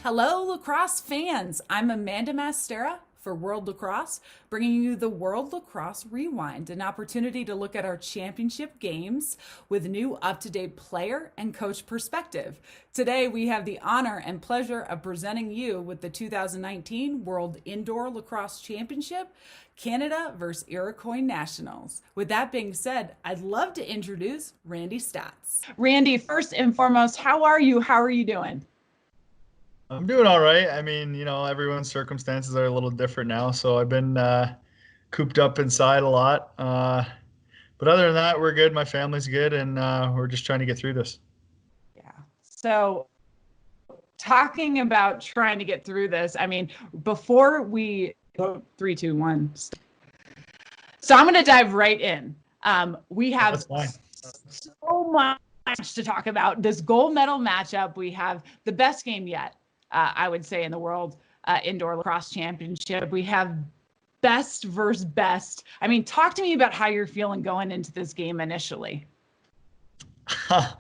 Hello, lacrosse fans. I'm Amanda Mastera for World Lacrosse, bringing you the World Lacrosse Rewind, an opportunity to look at our championship games with new up-to-date player and coach perspective. Today, we have the honor and pleasure of presenting you with the 2019 World Indoor Lacrosse Championship, Canada versus Iroquois Nationals. With that being said, I'd love to introduce Randy Stotts. Randy, first and foremost, how are you? How are you doing? I'm doing all right. I mean, everyone's circumstances are a little different now, so I've been cooped up inside a lot. But other than that, we're good. My family's good, and we're just trying to get through this. Yeah. So, talking about trying to get through this, I mean, before we go 3, 2, 1. So I'm going to dive right in. We have so much to talk about. This gold medal matchup, we have the best game yet. I would say, in the World Indoor Lacrosse Championship. We have best versus best. I mean, talk to me about how you're feeling going into this game initially. It's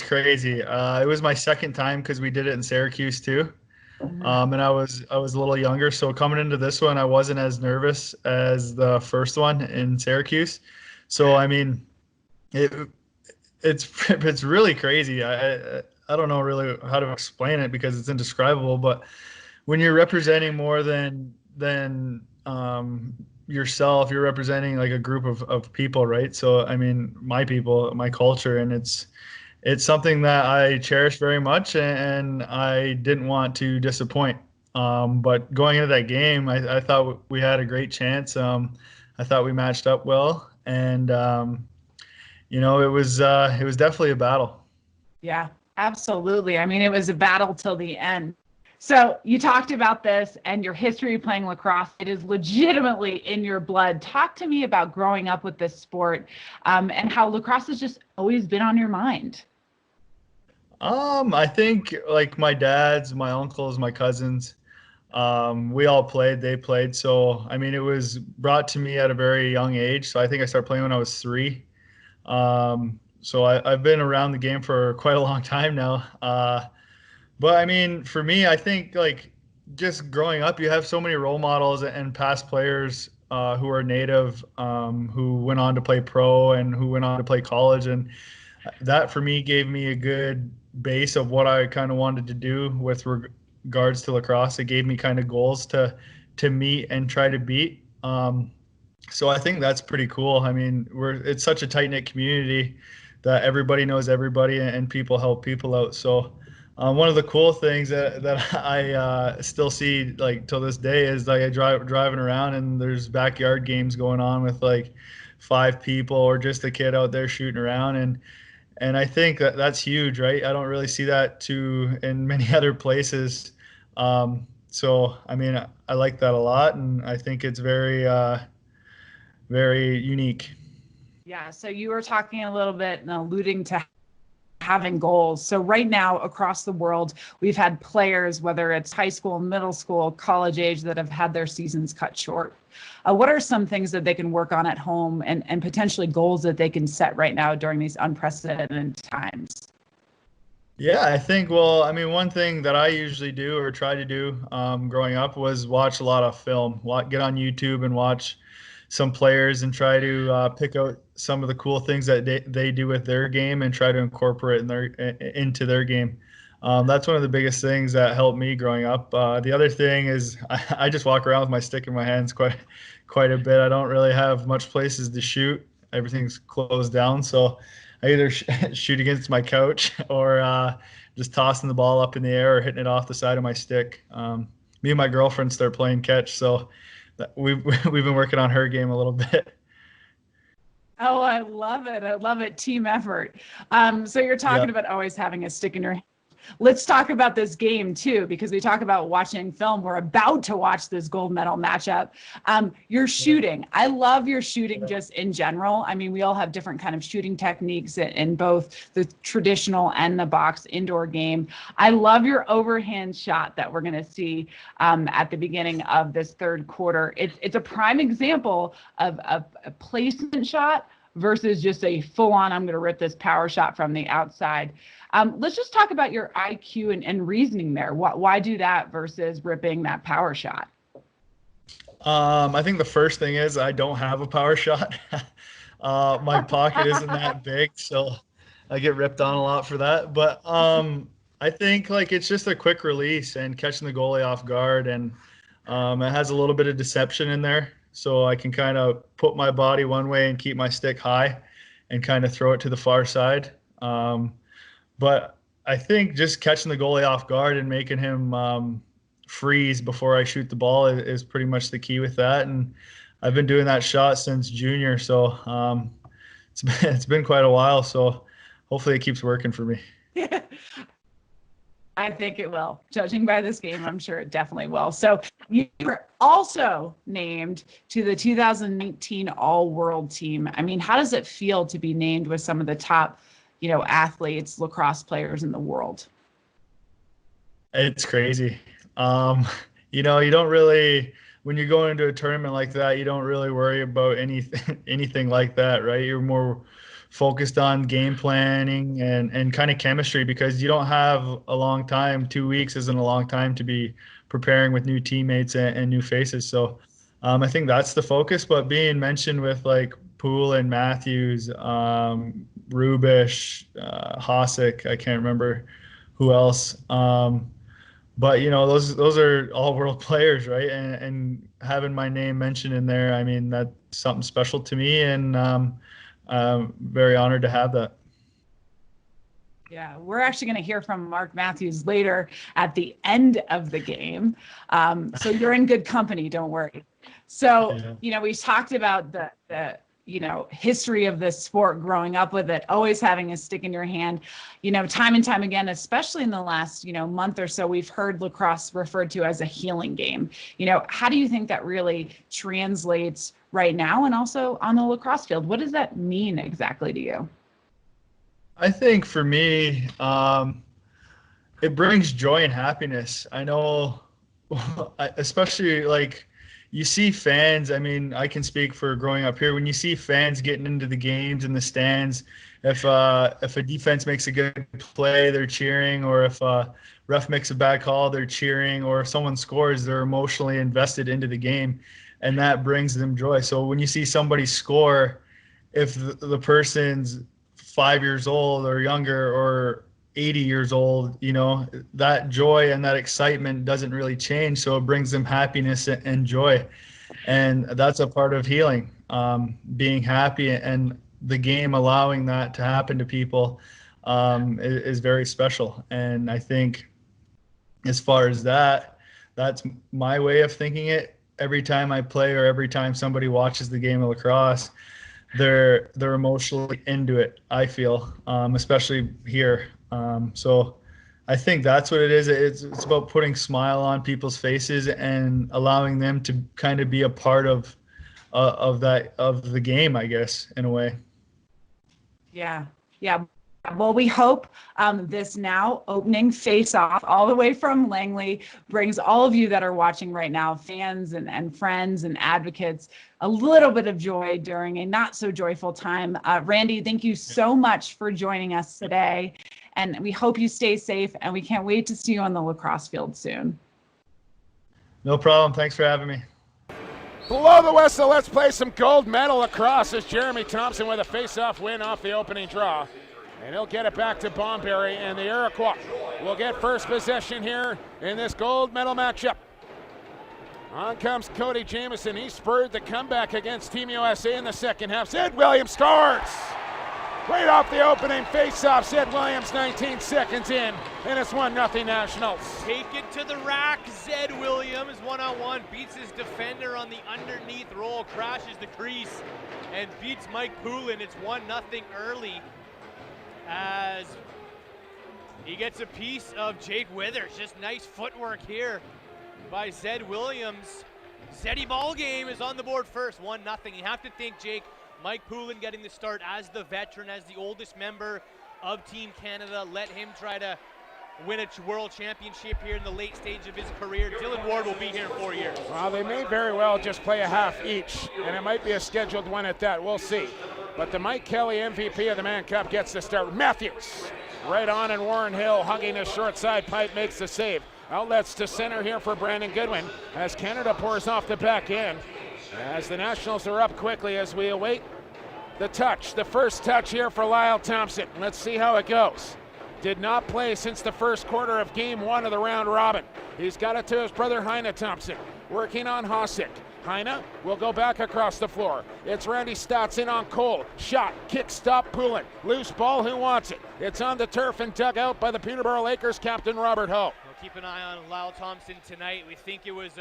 crazy. It was my second time because we did it in Syracuse too. And I was a little younger, so coming into this one, I wasn't as nervous as the first one in Syracuse. So I mean, it's really crazy. I don't know really how to explain it because it's indescribable, but when you're representing more than yourself, you're representing like a group of people, right? So I mean, my people, my culture, and it's something that I cherish very much, and I didn't want to disappoint. But going into that game, I thought we had a great chance. I thought we matched up well, and it was definitely a battle. Yeah. Absolutely. I mean, it was a battle till the end. So you talked about this and your history playing lacrosse. It is legitimately in your blood. Talk to me about growing up with this sport and how lacrosse has just always been on your mind. I think like my dads, my uncles, my cousins, we all played, they played. So, I mean, it was brought to me at a very young age. So I think I started playing when I was 3. So I've been around the game for quite a long time now. But I mean, for me, I think like just growing up, you have so many role models and past players who are native, who went on to play pro and who went on to play college. And that for me gave me a good base of what I kind of wanted to do with regards to lacrosse. It gave me kind of goals to meet and try to beat. So I think that's pretty cool. I mean, it's such a tight-knit community that everybody knows everybody and people help people out. So one of the cool things that I still see like till this day is like driving around and there's backyard games going on with like 5 people or just a kid out there shooting around, and I think that's huge, right? I don't really see that too in many other places. So I mean, I like that a lot, and I think it's very very unique. Yeah, so you were talking a little bit and alluding to having goals. So right now across the world, we've had players, whether it's high school, middle school, college age, that have had their seasons cut short. What are some things that they can work on at home and potentially goals that they can set right now during these unprecedented times? Yeah, I think, well, I mean, one thing that I usually do or try to do growing up was watch a lot of film, get on YouTube and watch some players and try to pick out some of the cool things that they do with their game and try to incorporate into their game. That's one of the biggest things that helped me growing up. The other thing is I just walk around with my stick in my hands quite a bit. I don't really have much places to shoot. Everything's closed down, so I either shoot against my couch or just tossing the ball up in the air or hitting it off the side of my stick. Me and my girlfriend start playing catch, so we've been working on her game a little bit. Oh, I love it. I love it. Team effort. So you're talking Yeah. about always having a stick in your hand. Let's talk about this game too, because we talk about watching film. We're about to watch this gold medal matchup. Your shooting. I love your shooting just in general. I mean, we all have different kind of shooting techniques in both the traditional and the box indoor game. I love your overhand shot that we're going to see at the beginning of this third quarter. It's a prime example of a placement shot versus just a full-on, I'm going to rip this power shot from the outside. Let's just talk about your IQ and reasoning there. Why do that versus ripping that power shot? I think the first thing is I don't have a power shot. My pocket isn't that big, so I get ripped on a lot for that. But I think like it's just a quick release and catching the goalie off guard, and it has a little bit of deception in there, so I can kind of put my body one way and keep my stick high, and kind of throw it to the far side. But I think just catching the goalie off guard and making him freeze before I shoot the ball is pretty much the key with that. And I've been doing that shot since junior, so it's been quite a while. So hopefully it keeps working for me. I think it will. Judging by this game, I'm sure it definitely will. So you were also named to the 2019 All-World team. I mean, how does it feel to be named with some of the top, athletes, lacrosse players in the world? It's crazy. You don't really, when you're going into a tournament like that, you don't really worry about anything like that, right? You're more focused on game planning and kind of chemistry, because you don't have a long time. 2 weeks isn't a long time to be preparing with new teammates and new faces. So I think that's the focus. But being mentioned with like Poole and Matthews, Rubish, Hossack, I can't remember who else. But those are all world players, right? And having my name mentioned in there, I mean, that's something special to me, and I'm very honored to have that. Yeah, we're actually going to hear from Mark Matthews later at the end of the game. So you're in good company, don't worry. So, Yeah. We talked about the history of this sport, growing up with it, always having a stick in your hand, time and time again, especially in the last, month or so, we've heard lacrosse referred to as a healing game. How do you think that really translates right now and also on the lacrosse field? What does that mean exactly to you? I think for me, it brings joy and happiness. I know, especially like you see fans. I mean, I can speak for growing up here. When you see fans getting into the games in the stands, if a defense makes a good play, they're cheering, or if a ref makes a bad call, they're cheering, or if someone scores, they're emotionally invested into the game, and that brings them joy. So when you see somebody score, if the person's 5 years old or younger or 80 years old, that joy and that excitement doesn't really change. So it brings them happiness and joy. And that's a part of healing, being happy, and the game allowing that to happen to people is very special. And I think as far as that's my way of thinking it. Every time I play or every time somebody watches the game of lacrosse, they're emotionally into it, I feel, especially here. So I think that's what it is. It's about putting smile on people's faces and allowing them to kind of be a part of the game, I guess, in a way. Yeah. Well, we hope this now opening face-off all the way from Langley brings all of you that are watching right now, fans and friends and advocates, a little bit of joy during a not so joyful time. Randy, thank you so much for joining us today. And we hope you stay safe, and we can't wait to see you on the lacrosse field soon. No problem. Thanks for having me. Below the whistle, let's play some gold medal lacrosse as Jeremy Thompson with a face-off win off the opening draw. And he'll get it back to Bomberry, and the Iroquois will get first possession here in this gold medal matchup. On comes Cody Jamieson. He spurred the comeback against Team USA in the second half. Zed Williams scores! Right off the opening face-off, Zed Williams 19 seconds in, and it's 1-0 Nationals. Take it to the rack. Zed Williams one-on-one beats his defender on the underneath roll, crashes the crease, and beats Mike Poulin. It's 1-0 early as he gets a piece of Jake Withers. Just nice footwork here by Zed Williams. Zeddy ball game is on the board first, 1-0. You have to think, Jake, Mike Poulin getting the start as the veteran, as the oldest member of Team Canada. Let him try to win a world championship here in the late stage of his career. Dylan Ward will be here in 4 years. Well, they may very well just play a half each, and it might be a scheduled one at that. We'll see. But the Mike Kelly MVP of the Mann Cup gets the start. Matthews right on, and Warren Hill hugging his short side pipe makes the save. Outlets to center here for Brandon Goodwin as Canada pours off the back end. As the Nationals are up quickly as we await the touch. The first touch here for Lyle Thompson. Let's see how it goes. Did not play since the first quarter of game 1 of the round robin. He's got it to his brother Heine Thompson, working on Hosek. Heine will go back across the floor. It's Randy Stotts in on Cole. Shot, kick, stop, Poulin. Loose ball, who wants it? It's on the turf and dug out by the Peterborough Lakers captain Robert Ho. We'll keep an eye on Lyle Thompson tonight. We think it was,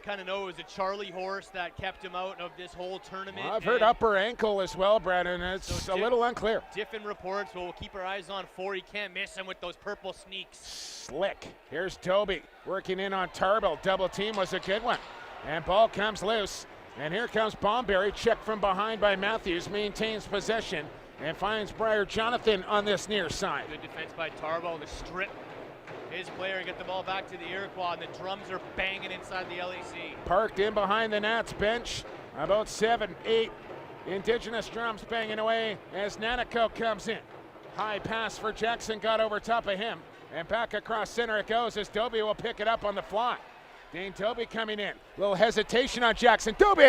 kind of know it was a Charlie horse that kept him out of this whole tournament. Well, I've heard upper ankle as well, Brandon. It's so a little unclear. Different reports, but we'll keep our eyes on for. You can't miss him with those purple sneaks. Slick. Here's Toby working in on Tarbell. Double team was a good one. And ball comes loose. And here comes Bomberry. Check from behind by Matthews. Maintains possession and finds Briar Jonathan on this near side. Good defense by Tarbell to strip his player and get the ball back to the Iroquois. And the drums are banging inside the LAC. Parked in behind the Nats bench. About 7, 8 Indigenous drums banging away as Nanako comes in. High pass for Jackson, got over top of him. And back across center it goes as Dobie will pick it up on the fly. Dane Dobie coming in. Little hesitation on Jackson. Dobie!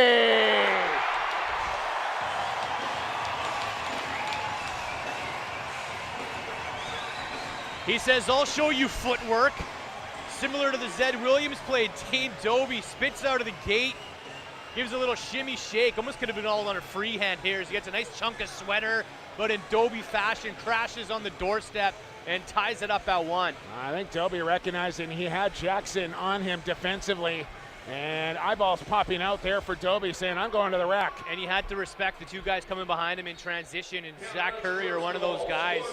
He says, I'll show you footwork. Similar to the Zed Williams play, Dane Dobie spits out of the gate. Gives a little shimmy shake. Almost could have been all on a freehand here as he gets a nice chunk of sweater. But in Dobie fashion, crashes on the doorstep and ties it up at 1. I think Dobie recognizing he had Jackson on him defensively, and eyeballs popping out there for Dobie saying, I'm going to the rack. And he had to respect the two guys coming behind him in transition, and Zach Currier, one of those guys.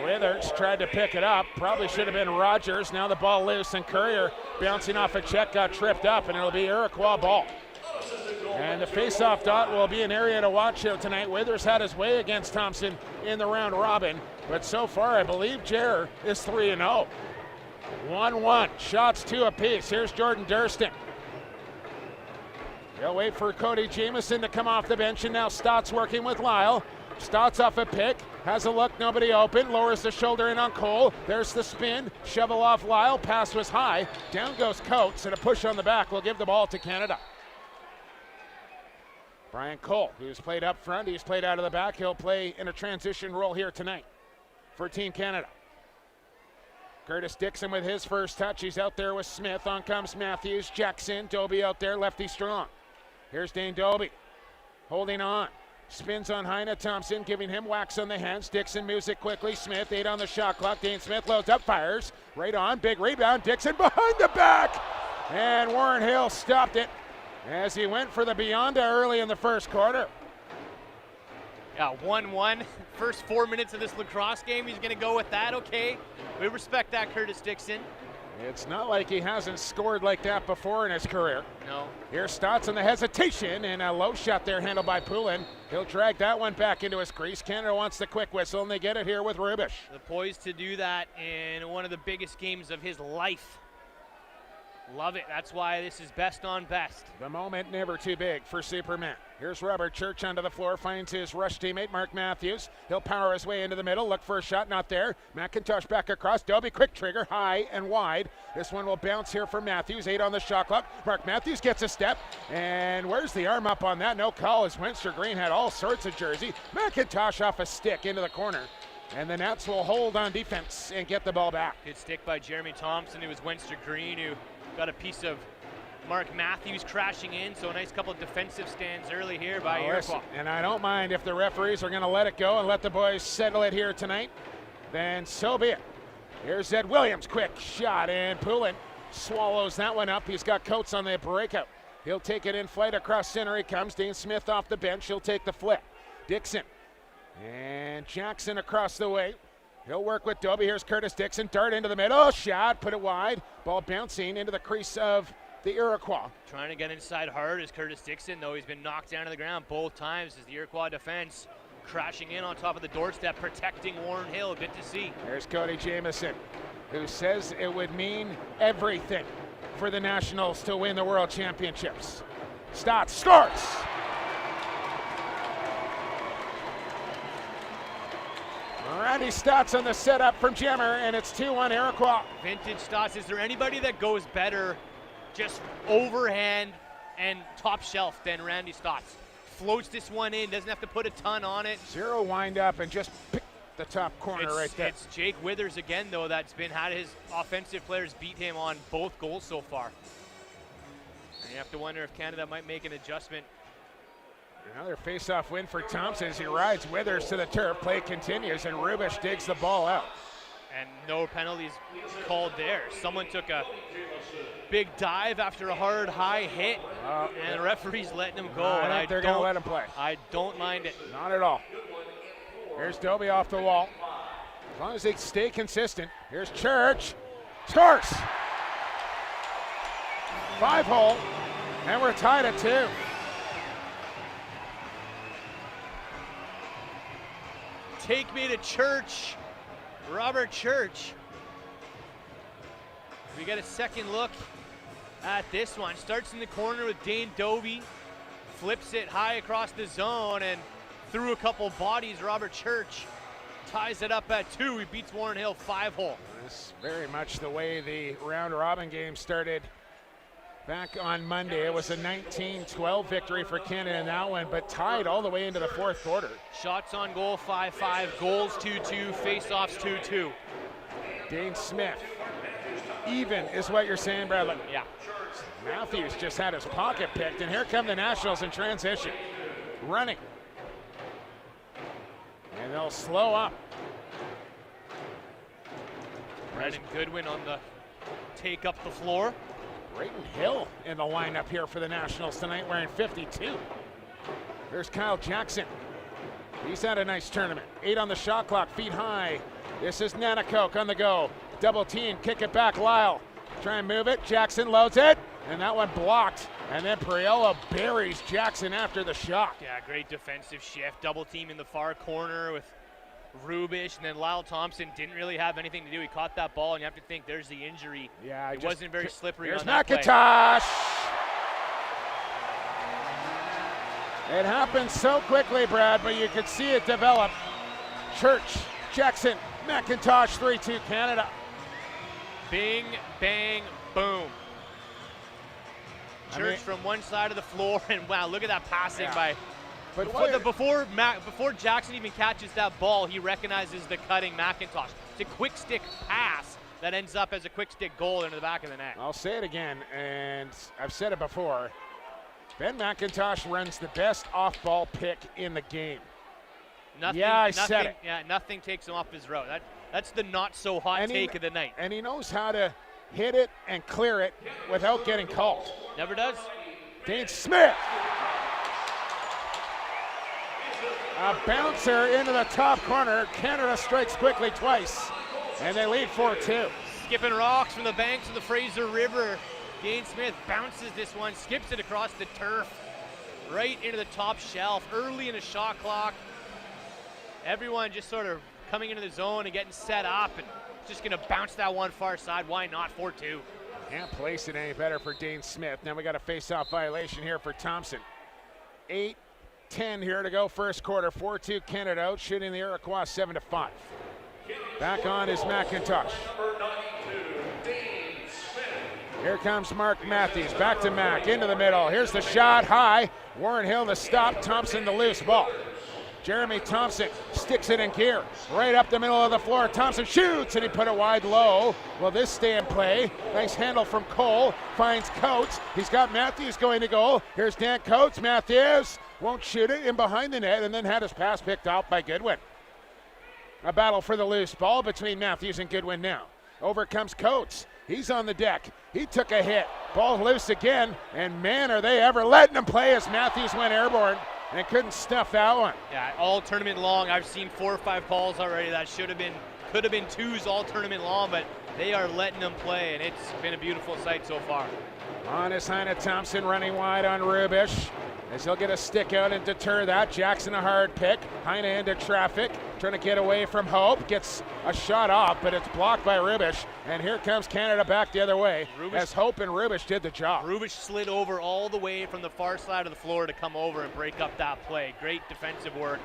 Withers tried to pick it up. Probably should have been Rogers. Now the ball loose, and Currier bouncing off a check got tripped up, and it'll be Iroquois ball. And the face-off dot will be an area to watch here tonight. Withers had his way against Thompson in the round robin, but so far I believe Jer is 3-0. 1-1, shots 2 apiece. Here's Jordan Durston. They'll wait for Cody Jamieson to come off the bench, and now Stotts working with Lyle. Stotts off a pick, has a look, nobody open, lowers the shoulder in on Cole. There's the spin, shovel off Lyle, pass was high. Down goes Coates, and a push on the back will give the ball to Canada. Brian Cole, who's played up front, he's played out of the back. He'll play in a transition role here tonight for Team Canada. Curtis Dixon with his first touch. He's out there with Smith. On comes Matthews, Jackson, Dobie out there, lefty strong. Here's Dane Dobie, holding on. Spins on Heine Thompson, giving him whacks on the hands. Dixon moves it quickly. Smith, 8 on the shot clock. Dane Smith loads up, fires. Right on, big rebound. Dixon behind the back. And Warren Hill stopped it as he went for the Beyonda early in the first quarter. Yeah, 1-1. First 4 minutes of this lacrosse game, he's going to go with that. Okay, we respect that, Curtis Dixon. It's not like he hasn't scored like that before in his career. No. Here's Stotts on the hesitation, and a low shot there handled by Poulin. He'll drag that one back into his crease. Canada wants the quick whistle, and they get it here with Rubish. The poised to do that in one of the biggest games of his life. Love it. That's why this is best on best. The moment never too big for Superman. Here's Robert Church onto the floor, finds his rush teammate Mark Matthews. He'll power his way into the middle, look for a shot, not there. McIntosh back across, Dobie quick trigger, high and wide. This one will bounce here for Matthews, 8 on the shot clock. Mark Matthews gets a step, and where's the arm up on that? No call as Winster Green had all sorts of jersey. McIntosh off a stick into the corner. And the Nats will hold on defense and get the ball back. Good stick by Jeremy Thompson. It was Winster Green who got a piece of Mark Matthews crashing in, so a nice couple of defensive stands early here by Iroquois. And I don't mind if the referees are going to let it go and let the boys settle it here tonight, then so be it. Here's Zed Williams, quick shot, and Poulin swallows that one up. He's got Coates on the breakout. He'll take it in flight across center. He comes. Dane Smith off the bench. He'll take the flip. Dixon and Jackson across the way. He'll work with Dobie. Here's Curtis Dixon. Dart into the middle. Shot. Put it wide. Ball bouncing into the crease of the Iroquois. Trying to get inside hard is Curtis Dixon, though he's been knocked down to the ground both times as the Iroquois defense crashing in on top of the doorstep, protecting Warren Hill. Good to see. There's Cody Jamieson, who says it would mean everything for the Nationals to win the World Championships. Stotts scores! Randy Stotts on the setup from Jemmer, and it's 2-1 Iroquois. Vintage Stotts. Is there anybody that goes better just overhand and top shelf than Randy Stotts? Floats this one in, doesn't have to put a ton on it. Zero wind up and just pick the top corner right there. It's Jake Withers again, though, that's had his offensive players beat him on both goals so far. And you have to wonder if Canada might make an adjustment. Another face-off win for Thompson as he rides Withers to the turf. Play continues, and Rubish digs the ball out. And no penalties called there. Someone took a big dive after a hard high hit, and the referee's letting him go. I think they're going to let him play. I don't mind it. Not at all. Here's Dobie off the wall. As long as they stay consistent. Here's Church. Scores! 5-hole, and we're tied at 2. Take me to church. Robert Church. We get a second look at this one. Starts in the corner with Dane Dobie. Flips it high across the zone and through a couple bodies. Robert Church ties it up at 2. He beats Warren Hill 5-hole. This is very much the way the round robin game started back on Monday. It was a 19-12 victory for Canada in that one, but tied all the way into the fourth quarter. Shots on goal 5-5, goals 2-2, face-offs 2-2. Dane Smith. Even is what you're saying, Bradley. Yeah. Matthews just had his pocket picked, and here come the Nationals in transition. Running. And they'll slow up. Brendan Goodwin on the take up the floor. Brayton Hill in the lineup here for the Nationals tonight, wearing 52. There's Kyle Jackson. He's had a nice tournament. 8 on the shot clock, feet high. This is Nanakoke on the go. Double team, kick it back, Lyle. Try and move it, Jackson loads it, and that one blocked. And then Priella buries Jackson after the shot. Yeah, great defensive shift. Double team in the far corner with Rubish, and then Lyle Thompson didn't really have anything to do. He caught that ball, and you have to think there's the injury. Yeah, it wasn't very slippery Here's on that McIntosh. It happened so quickly, Brad, but you could see it develop. Church, Jackson, McIntosh, 3-2 Canada. Bing, bang, boom. Church from one side of the floor, and wow, look at that passing by. But before Jackson even catches that ball, he recognizes the cutting McIntosh. It's a quick stick pass that ends up as a quick stick goal into the back of the net. I'll say it again, and I've said it before. Ben McIntosh runs the best off-ball pick in the game. I said it. Yeah, nothing takes him off his route. That's the not-so-hot take of the night. And he knows how to hit it and clear it without getting called. Never does. Dane Smith. A bouncer into the top corner. Canada strikes quickly twice, and they lead 4-2. Skipping rocks from the banks of the Fraser River. Dane Smith bounces this one, skips it across the turf, right into the top shelf, early in the shot clock. Everyone just sort of coming into the zone and getting set up, and just going to bounce that one far side. Why not? 4-2. Can't place it any better for Dane Smith. Now we got a face-off violation here for Thompson. 8:10 here to go, first quarter. 4-2 Canada out, shooting the Iroquois 7-5. Back on is McIntosh. Here comes Mark Matthews, back to Mac, into the middle. Here's the shot, high. Warren Hill to stop, Thompson the loose ball. Jeremy Thompson sticks it in gear, right up the middle of the floor. Thompson shoots, and he put it wide low. Will this stay in play? Nice handle from Cole, finds Coates. He's got Matthews going to goal. Here's Dan Coates, Matthews won't shoot it in behind the net, and then had his pass picked off by Goodwin. A battle for the loose ball between Matthews and Goodwin now. Over comes Coates. He's on the deck. He took a hit. Ball loose again, and man, are they ever letting him play as Matthews went airborne and couldn't stuff that one. Yeah, all tournament long. I've seen 4 or 5 calls already that could have been 2s all tournament long, but they are letting them play, and it's been a beautiful sight so far. On is Heine Thompson running wide on Rubish, as he'll get a stick out and deter that. Jackson a hard pick. Heine into traffic, trying to get away from Hope. Gets a shot off, but it's blocked by Rubish. And here comes Canada back the other way, as Hope and Rubish did the job. Rubish slid over all the way from the far side of the floor to come over and break up that play. Great defensive work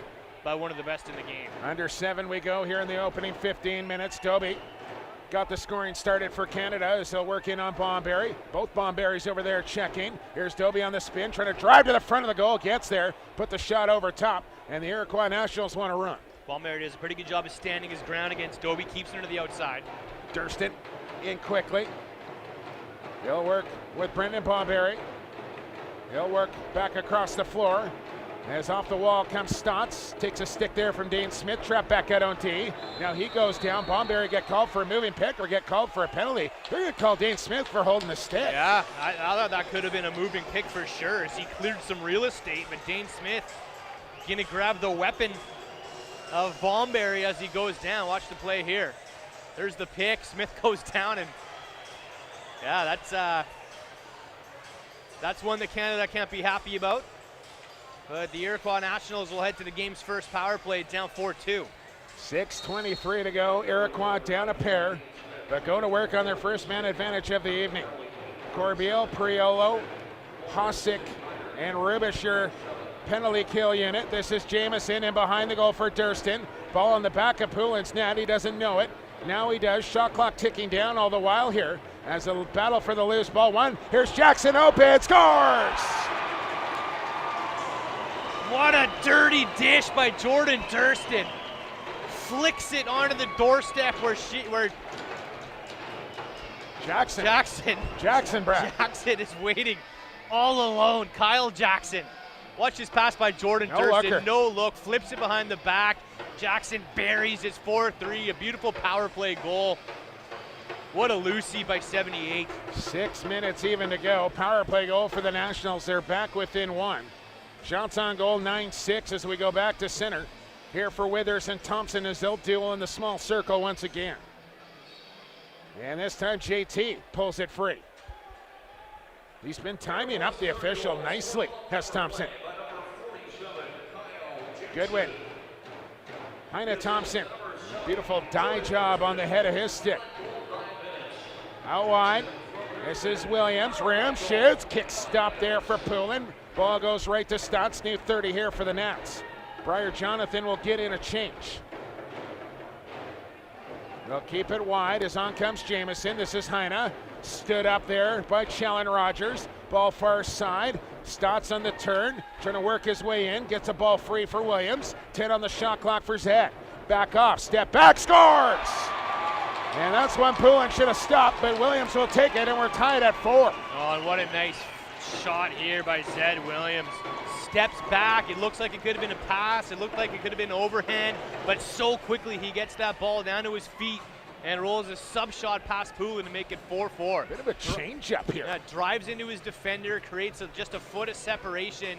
by one of the best in the game. Under 7 we go here in the opening 15 minutes. Dobie got the scoring started for Canada as they'll work in on Bomberry. Both Bomberries over there checking. Here's Dobie on the spin, trying to drive to the front of the goal. Gets there, put the shot over top, and the Iroquois Nationals want to run. Bomberry does a pretty good job of standing his ground against Dobie, keeps him to the outside. Durston in quickly. He'll work with Brendan Bomberry. He'll work back across the floor. As off the wall comes Stotts, takes a stick there from Dane Smith, trapped back out on T. Now he goes down. Bomberry get called for a moving pick or get called for a penalty. They're going to call Dane Smith for holding the stick. Yeah, I thought that could have been a moving pick for sure as he cleared some real estate, but Dane Smith going to grab the weapon of Bomberry as he goes down. Watch the play here. There's the pick. Smith goes down, and yeah, that's one that Canada can't be happy about. But the Iroquois Nationals will head to the game's first power play, down 4-2. 6:23 to go. Iroquois down a pair, but going to work on their first man advantage of the evening. Corbeil, Priolo, Hosick, and Rubisher penalty kill unit. This is Jamieson in behind the goal for Durston. Ball on the back of Poulin's net. He doesn't know it. Now he does. Shot clock ticking down all the while here as a battle for the loose ball. One. Here's Jackson open. Scores! What a dirty dish by Jordan Durston. Flicks it onto the doorstep where Jackson Brad. Jackson is waiting all alone. Kyle Jackson. Watch this pass by Jordan Durston. No look, flips it behind the back. Jackson buries his 4-3, a beautiful power play goal. What a Lucy by 78. 6 minutes even to go. Power play goal for the Nationals. They're back within 1. Shots on goal 9-6 as we go back to center. Here for Withers and Thompson as they'll duel in the small circle once again. And this time JT pulls it free. He's been timing up the official nicely, has Thompson. Goodwin. Heine Thompson. Beautiful die job on the head of his stick. Out wide. This is Williams. Ram shoots. Kick stop there for Poulin. Ball goes right to Stotts. New 30 here for the Nats. Briar Jonathan will get in a change. They'll keep it wide as on comes Jamieson. This is Heine. Stood up there by Challen Rogers. Ball far side. Stotts on the turn. Trying to work his way in. Gets a ball free for Williams. 10 on the shot clock for Zed. Back off. Step back. Scores! And that's when Poulin should have stopped, but Williams will take it, and we're tied at 4. Oh, and what a nice shot here by Zed Williams. Steps back. It looks like it could have been a pass. It looked like it could have been overhand, but so quickly he gets that ball down to his feet and rolls a sub shot past Poulin to make it 4-4. Bit of a change up here. Yeah, drives into his defender, creates just a foot of separation,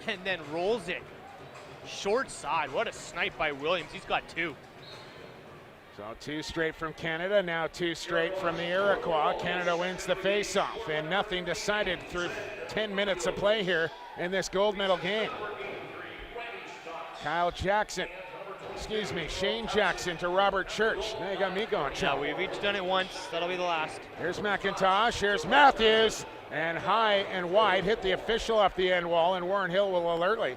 and then rolls it. Short side. What a snipe by Williams. He's got 2. So 2 straight from Canada, now 2 straight from the Iroquois. Canada wins the face-off, and nothing decided through 10 minutes of play here in this gold medal game. Shane Jackson to Robert Church. Now you got me going, Chuck. Yeah, we've each done it once. That'll be the last. Here's McIntosh, here's Matthews, and high and wide, hit the official off the end wall, and Warren Hill will alertly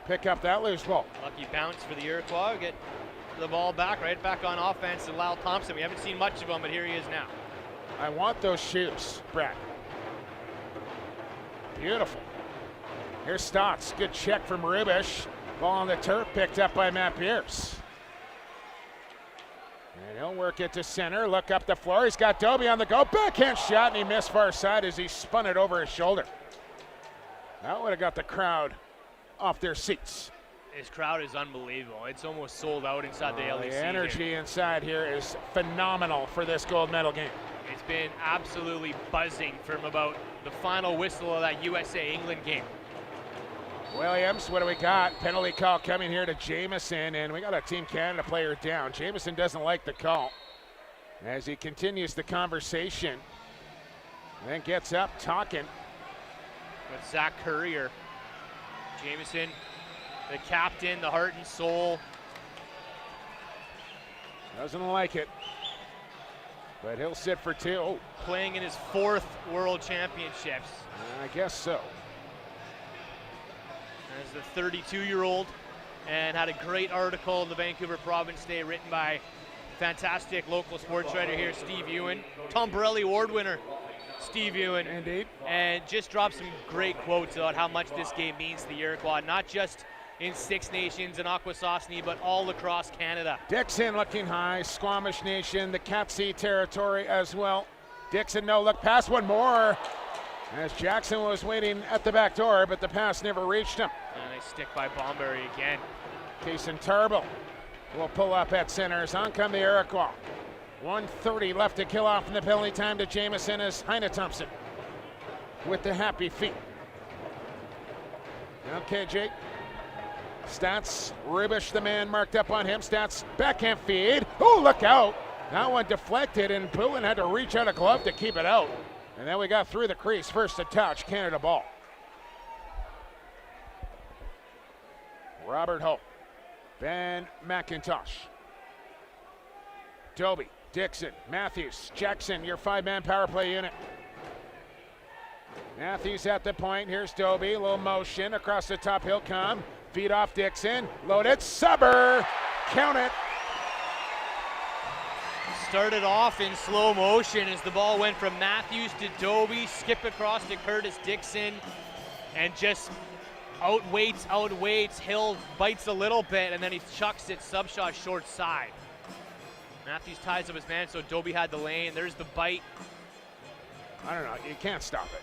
pick up that loose ball. Lucky bounce for the Iroquois. Get the ball right back on offense to Lyle Thompson. We haven't seen much of him, but here he is now. I want those shoes, Brad. Beautiful. Here's Stotts. Good check from Rubish. Ball on the turf, picked up by Matt Pierce. And he'll work it to center. Look up the floor. He's got Dobie on the go. Backhand shot, and he missed far side as he spun it over his shoulder. That would have got the crowd off their seats. This crowd is unbelievable. It's almost sold out inside the LEC. The energy inside here is phenomenal for this gold medal game. It's been absolutely buzzing from about the final whistle of that USA-England game. Williams, what do we got? Penalty call coming here to Jamieson, and we got a Team Canada player down. Jamieson doesn't like the call as he continues the conversation. Then gets up talking. With Zach Currier. Jamieson, the captain, the heart and soul. Doesn't like it, but he'll sit for 2. Oh. Playing in his 4th World Championships. I guess so. As the 32-year-old and had a great article in the Vancouver Province Day written by fantastic local sports writer here, Steve Ewan. Tom Borelli Award winner, Steve Ewan. Indeed. And just dropped some great quotes about how much this game means to the Iroquois, not just in Six Nations and Akwesasne, but all across Canada. Dixon looking high, Squamish Nation, the Catsie territory as well. Dixon, no look pass, one more. As Jackson was waiting at the back door, but the pass never reached him. And they stick by Bomberry again. Kason Tarbell will pull up at centers. On come the Iroquois. 1:30 left to kill off in the penalty time to Jamieson as Heine Thompson with the happy feet. Now KJ. Stats, Rubish, the man marked up on him. Stats, backhand feed. Oh, look out. That one deflected, and Poulin had to reach out a glove to keep it out. And then we got through the crease. First to touch, Canada ball. Robert Hope. Ben McIntosh. Doby, Dixon, Matthews, Jackson, your 5-man power play unit. Matthews at the point. Here's Doby. A little motion across the top. He'll come. Feed off Dixon. Loaded. Subber. Count it. Started off in slow motion as the ball went from Matthews to Doby, skip across to Curtis Dixon, and just outweights. Hill bites a little bit, and then he chucks it sub shot short side. Matthews ties up his man, so Doby had the lane. There's the bite. I don't know. You can't stop it.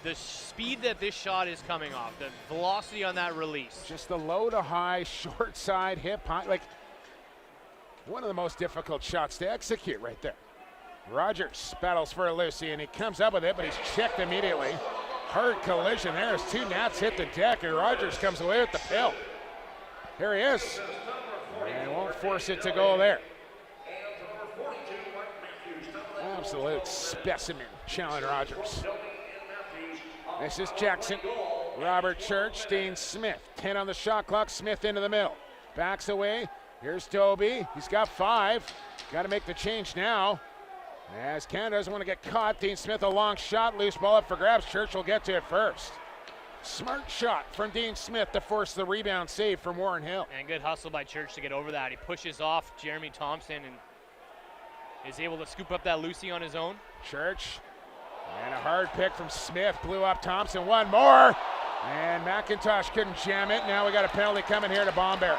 The speed that this shot is coming off, the velocity on that release. Just the low to high, short side, hip high. Like, one of the most difficult shots to execute right there. Rogers battles for Lucy, and he comes up with it, but he's checked immediately. Hard collision there as two Nats hit the deck, and Rogers comes away with the pill. Here he is. And won't force it to go there. Absolute specimen, Challen Rogers. This is Jackson. Robert Church, Dean Smith. 10 on the shot clock. Smith into the middle. Backs away. Here's Doby. He's got 5. Got to make the change now. As Canada doesn't want to get caught. Dean Smith, a long shot. Loose ball up for grabs. Church will get to it first. Smart shot from Dean Smith to force the rebound save from Warren Hill. And good hustle by Church to get over that. He pushes off Jeremy Thompson and is able to scoop up that Lucy on his own. Church. And a hard pick from Smith. Blew up Thompson. One more. And McIntosh couldn't jam it. Now we got a penalty coming here to Bomberry.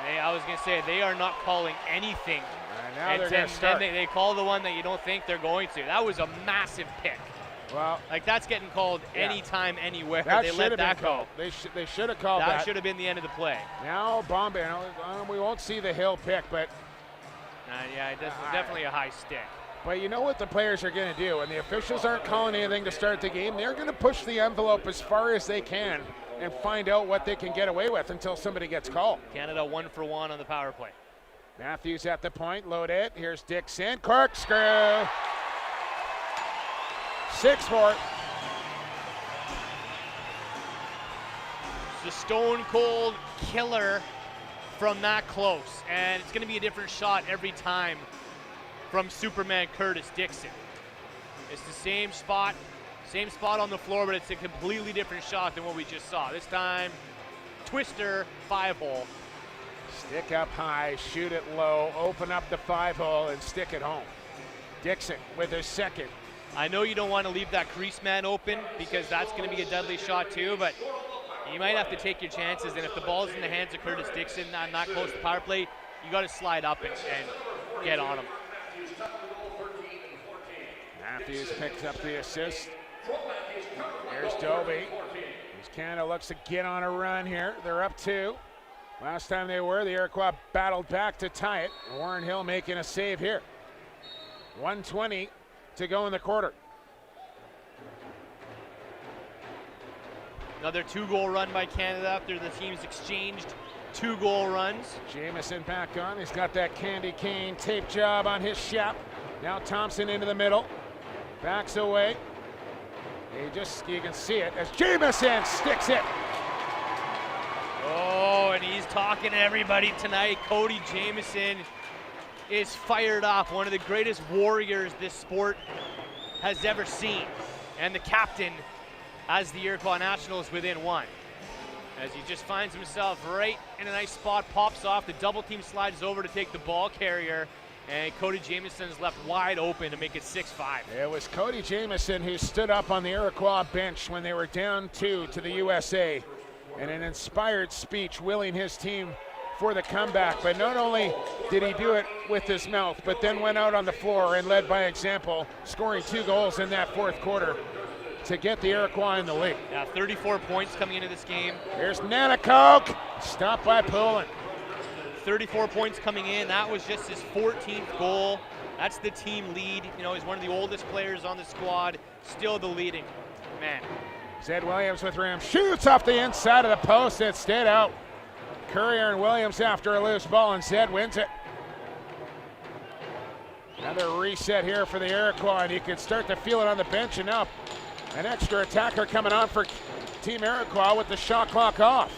And I was going to say, they are not calling anything. And now they're going to start. They call the one that you don't think they're going to. That was a massive pick. Well, like, that's getting called anytime, anywhere. That they let that go. They should have called that. That should have been the end of the play. Now Bomberry, we won't see the Hill pick, but yeah, this is definitely a high stick. But you know what the players are going to do, and the officials aren't calling anything to start the game. They're going to push the envelope as far as they can and find out what they can get away with until somebody gets called. Canada 1 for 1 on the power play. Matthews at the point, load it. Here's Dixon, corkscrew. 6-4. It's a stone cold killer from that close, and it's going to be a different shot every time from Superman Curtis Dixon. It's the same spot on the floor, but it's a completely different shot than what we just saw. This time, twister, 5-hole. Stick up high, shoot it low, open up the 5-hole, and stick it home. Dixon with his second. I know you don't want to leave that crease man open because that's going to be a deadly shot too, but you might have to take your chances, and if the ball's in the hands of Curtis Dixon, not close to power play, you got to slide up and get on him. Matthews picks up the assist. Here's Doby. As Canada looks to get on a run here. They're up 2. Last time they were, the Iroquois battled back to tie it. Warren Hill making a save here. 1:20 to go in the quarter. Another 2-goal run by Canada after the teams exchanged 2-goal runs. Jamieson back on. He's got that candy cane tape job on his shop. Now Thompson into the middle. Backs away. You can see it as Jamieson sticks it. Oh, and he's talking to everybody tonight. Cody Jamieson is fired up. One of the greatest warriors this sport has ever seen. And the captain as the Iroquois Nationals within 1. as he just finds himself right in a nice spot, pops off, the double team slides over to take the ball carrier, and Cody Jameson's left wide open to make it 6-5. It was Cody Jameson who stood up on the Iroquois bench when they were down 2 to the USA, and an inspired speech willing his team for the comeback. But not only did he do it with his mouth, but then went out on the floor and led by example, scoring 2 goals in that fourth quarter to get the Iroquois in the lead. Yeah, 34 points coming into this game. Here's Nanacoke, stopped by Poulin. 34 points coming in. That was just his 14th goal. That's the team lead. You know, he's one of the oldest players on the squad, still the leading man. Zed Williams with Ram, shoots off the inside of the post. It stayed out. Courier and Williams after a loose ball, and Zed wins it. Another reset here for the Iroquois, and you can start to feel it on the bench, and now an extra attacker coming on for Team Iroquois with the shot clock off.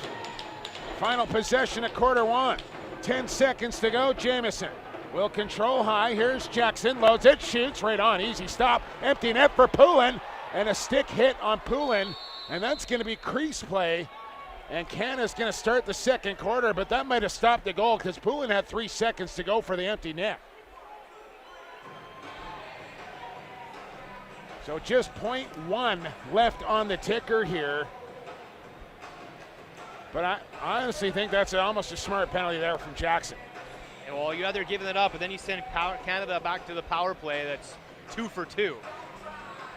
Final possession of quarter 1. 10 seconds to go. Jamieson will control high. Here's Jackson, loads it, shoots right on. Easy stop. Empty net for Poulin, and a stick hit on Poulin, and that's going to be crease play. And Canada's going to start the second quarter, but that might have stopped the goal because Poulin had 3 seconds to go for the empty net. So just 0.1 left on the ticker here. But I honestly think that's almost a smart penalty there from Jackson. And well, you either giving it up, but then you send Canada back to the power play. That's 2 for 2.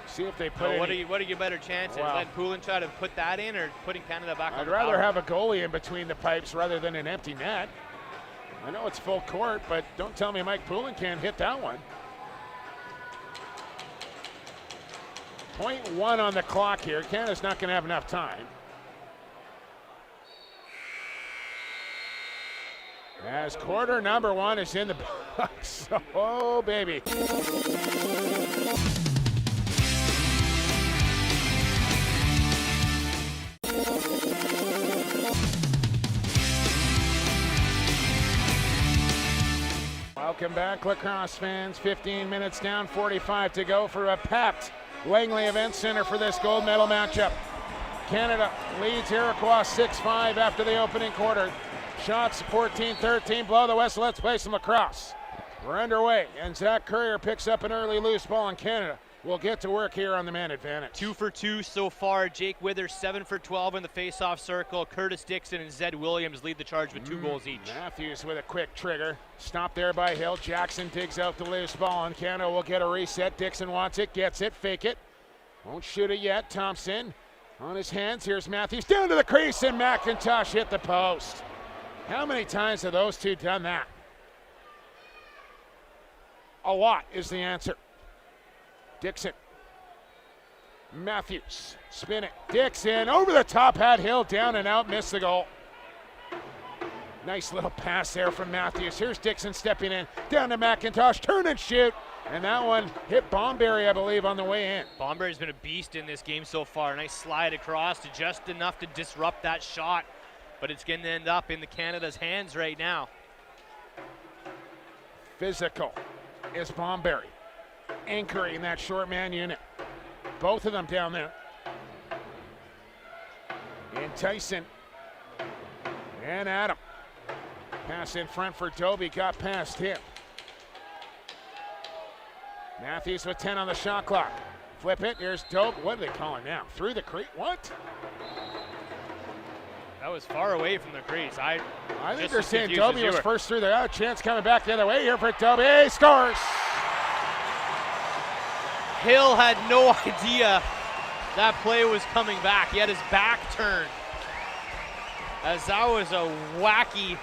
See if they put what are your better chances? Wow. Letting Poulin try to put that in, or putting Canada back on I'd the rather power? have a goalie in between the pipes rather than an empty net. I know it's full court, but don't tell me Mike Poulin can't hit that one. 0.1 on the clock here. Canada's not going to have enough time. As quarter number 1 is in the box. Oh, baby. Welcome back, Lacrosse fans. 15 minutes down, 45 to go for a packed Langley Event Center for this gold medal matchup. Canada leads Iroquois 6-5 after the opening quarter. Shots 14-13, blow the whistle. Let's play some lacrosse. We're underway, and Zach Courier picks up an early loose ball, and Canada will get to work here on the man advantage. 2 for 2 so far. Jake Withers 7 for 12 in the face-off circle. Curtis Dixon and Zed Williams lead the charge with 2 goals each. Matthews with a quick trigger. Stopped there by Hill. Jackson digs out the loose ball, and Canada will get a reset. Dixon wants it, gets it, fake it. Won't shoot it yet. Thompson on his hands. Here's Matthews down to the crease, and McIntosh hit the post. How many times have those two done that? A lot is the answer. Dixon. Matthews. Spin it. Dixon over the top, had Hill down and out, missed the goal. Nice little pass there from Matthews. Here's Dixon stepping in. Down to McIntosh. Turn and shoot. And that one hit Bomberry, I believe, on the way in. Bomberry's been a beast in this game so far. Nice slide across to just enough to disrupt that shot. But it's going to end up in the Canada's hands right now. Physical is Bomberry. Anchoring that short man unit. Both of them down there. And Tyson and Adam. Pass in front for Dobie, got past him. Matthews with 10 on the shot clock. Flip it, here's Dobe. What are they calling now? Through the crease, what? That was far away from the crease. I think they're saying Dobie was first through there. Chance coming back the other way here for Dobie. He scores! Hill had no idea that play was coming back. He had his back turned. As that was a wacky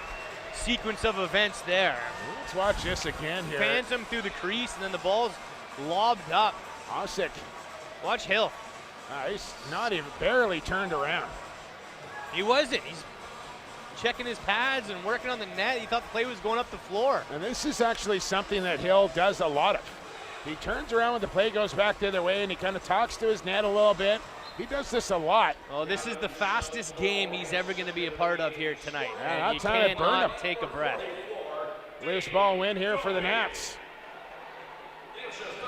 sequence of events there. Let's watch this again here. Fans him through the crease, and then the ball's lobbed up. Osick. Watch Hill. He's not even barely turned around. He wasn't. He's checking his pads and working on the net. He thought the play was going up the floor. And this is actually something that Hill does a lot of. He turns around when the play goes back the other way, and he kind of talks to his net a little bit. He does this a lot. Well, this is the fastest game he's ever going to be a part of here tonight. Yeah, and you cannot take a breath. Loose ball win here for the Nats.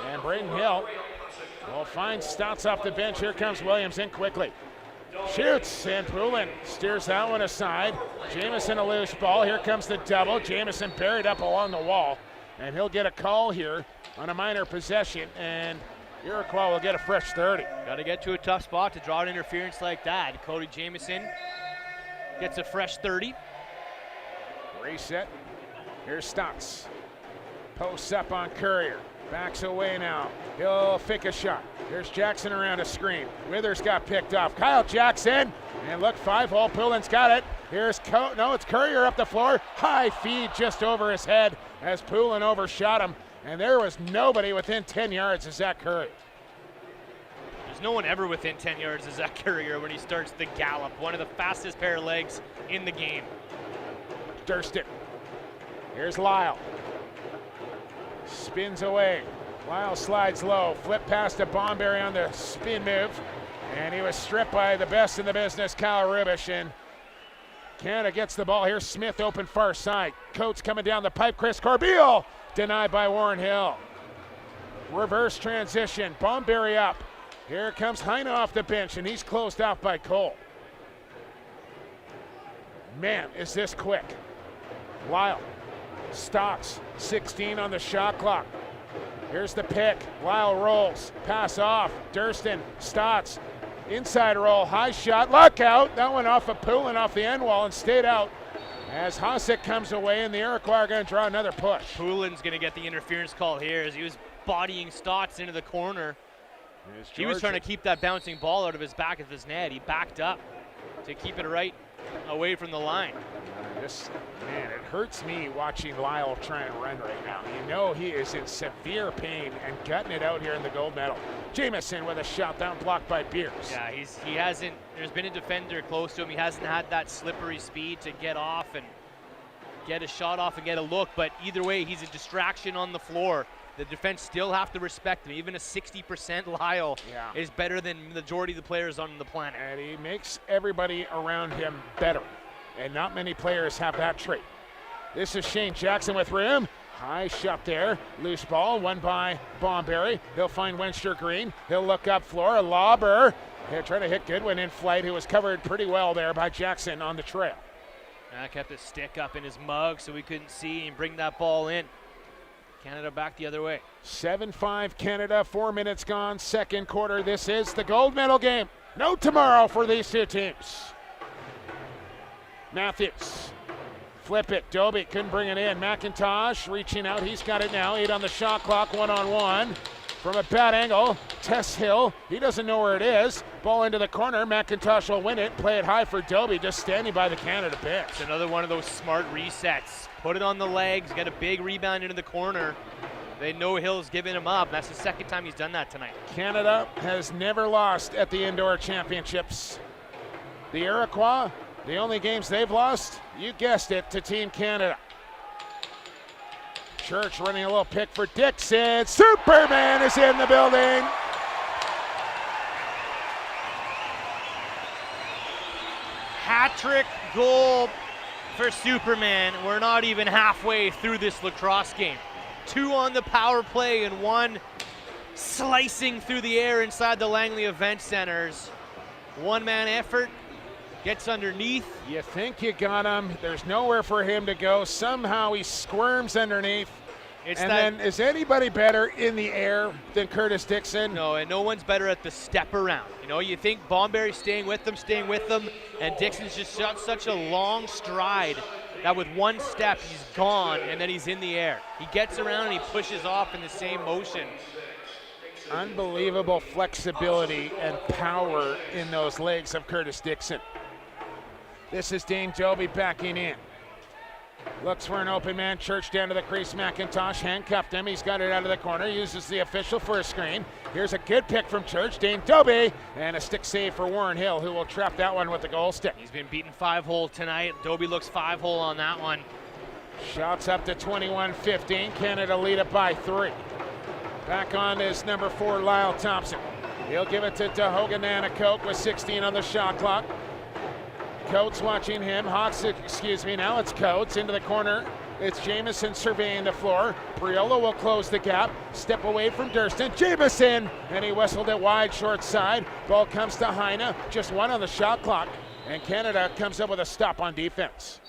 And Braden Hill will find Stotts off the bench. Here comes Williams in quickly. Shoots, and Poulin steers that one aside. Jamieson a loose ball. Here comes the double. Jamieson buried up along the wall, and he'll get a call here on a minor possession, and Iroquois will get a fresh 30. Got to get to a tough spot to draw an interference like that. Cody Jamieson gets a fresh 30. Reset. Here's Stotts. Posts up on Courier. Backs away now. He'll fake a shot. Here's Jackson around a screen. Withers got picked off. Kyle Jackson. And look, 5-hole. Poulin's got it. Here's it's Courier up the floor. High feed just over his head as Poulin overshot him. And there was nobody within 10 yards of Zach Courier. There's no one ever within 10 yards of Zach Courier when he starts the gallop. One of the fastest pair of legs in the game. Durston. Here's Lyle. Spins away. Lyle slides low. Flip past to Bomberry on the spin move. And he was stripped by the best in the business, Kyle Rubish. And Canada gets the ball. Here's Smith open far side. Coates coming down the pipe. Chris Corbeil denied by Warren Hill. Reverse transition. Bomberry up. Here comes Heine off the bench, and he's closed off by Cole. Man, is this quick. Lyle. Stocks, 16 on the shot clock. Here's the pick. Lyle rolls. Pass off. Durston. Stotts. Inside roll. High shot. Luck out. That went off of Poulin off the end wall and stayed out. As Hasek comes away, and the Iroquois are going to draw another push. Poulin's going to get the interference call here as he was bodying Stotts into the corner. He was trying to keep that bouncing ball out of his back of his net. He backed up to keep it right away from the line. Man, it hurts me watching Lyle try and run right now. You know he is in severe pain and gutting it out here in the gold medal. Jamieson with a shot down blocked by Beers. Yeah, he hasn't, there's been a defender close to him. He hasn't had that slippery speed to get off and get a shot off and get a look, but either way, he's a distraction on the floor. The defense still have to respect him. Even a 60% Lyle is better than the majority of the players on the planet. And he makes everybody around him better. And not many players have that trait. This is Shane Jackson with room. High shot there. Loose ball, won by Bomberry. He'll find Wenster Green. He'll look up floor. A lobber. He'll try to hit Goodwin in flight, who was covered pretty well there by Jackson on the trail. Kept his stick up in his mug so we couldn't see and bring that ball in. Canada back the other way. 7-5 Canada, 4 minutes gone, second quarter. This is the gold medal game. No tomorrow for these two teams. Matthews, flip it, Doby couldn't bring it in. McIntosh reaching out, he's got it now. 8 on the shot clock, 1-on-1. From a bad angle, Tess Hill, he doesn't know where it is. Ball into the corner, McIntosh will win it. Play it high for Doby, just standing by the Canada bench. It's another one of those smart resets. Put it on the legs, get a big rebound into the corner. They know Hill's giving him up. That's the second time he's done that tonight. Canada has never lost at the Indoor Championships. The Iroquois, the only games they've lost, you guessed it, to Team Canada. Church running a little pick for Dixon. Superman is in the building. Hat-trick goal for Superman. We're not even halfway through this lacrosse game. 2 on the power play and 1 slicing through the air inside the Langley Event Centers. One-man effort. Gets underneath. You think you got him. There's nowhere for him to go. Somehow he squirms underneath. Then is anybody better in the air than Curtis Dixon? No, and no one's better at the step around. You know, you think Bomberry staying with them, and Dixon's just shot such a long stride that with one step he's gone and then he's in the air. He gets around and he pushes off in the same motion. Unbelievable flexibility and power in those legs of Curtis Dixon. This is Dane Doby backing in. Looks for an open man. Church down to the crease. McIntosh handcuffed him. He's got it out of the corner. Uses the official for a screen. Here's a good pick from Church. Dane Doby. And a stick save for Warren Hill, who will trap that one with the goal stick. He's been beaten 5-hole tonight. Doby looks 5-hole on that one. Shots up to 21-15. Canada lead it by 3. Back on is number 4, Lyle Thompson. He'll give it to Dahogan Nanakoke with 16 on the shot clock. Coates watching him. Hawks, now it's Coates into the corner. It's Jamieson surveying the floor. Priolo will close the gap. Step away from Durston. Jamieson! And he whistled it wide, short side. Ball comes to Heine. Just one on the shot clock. And Canada comes up with a stop on defense.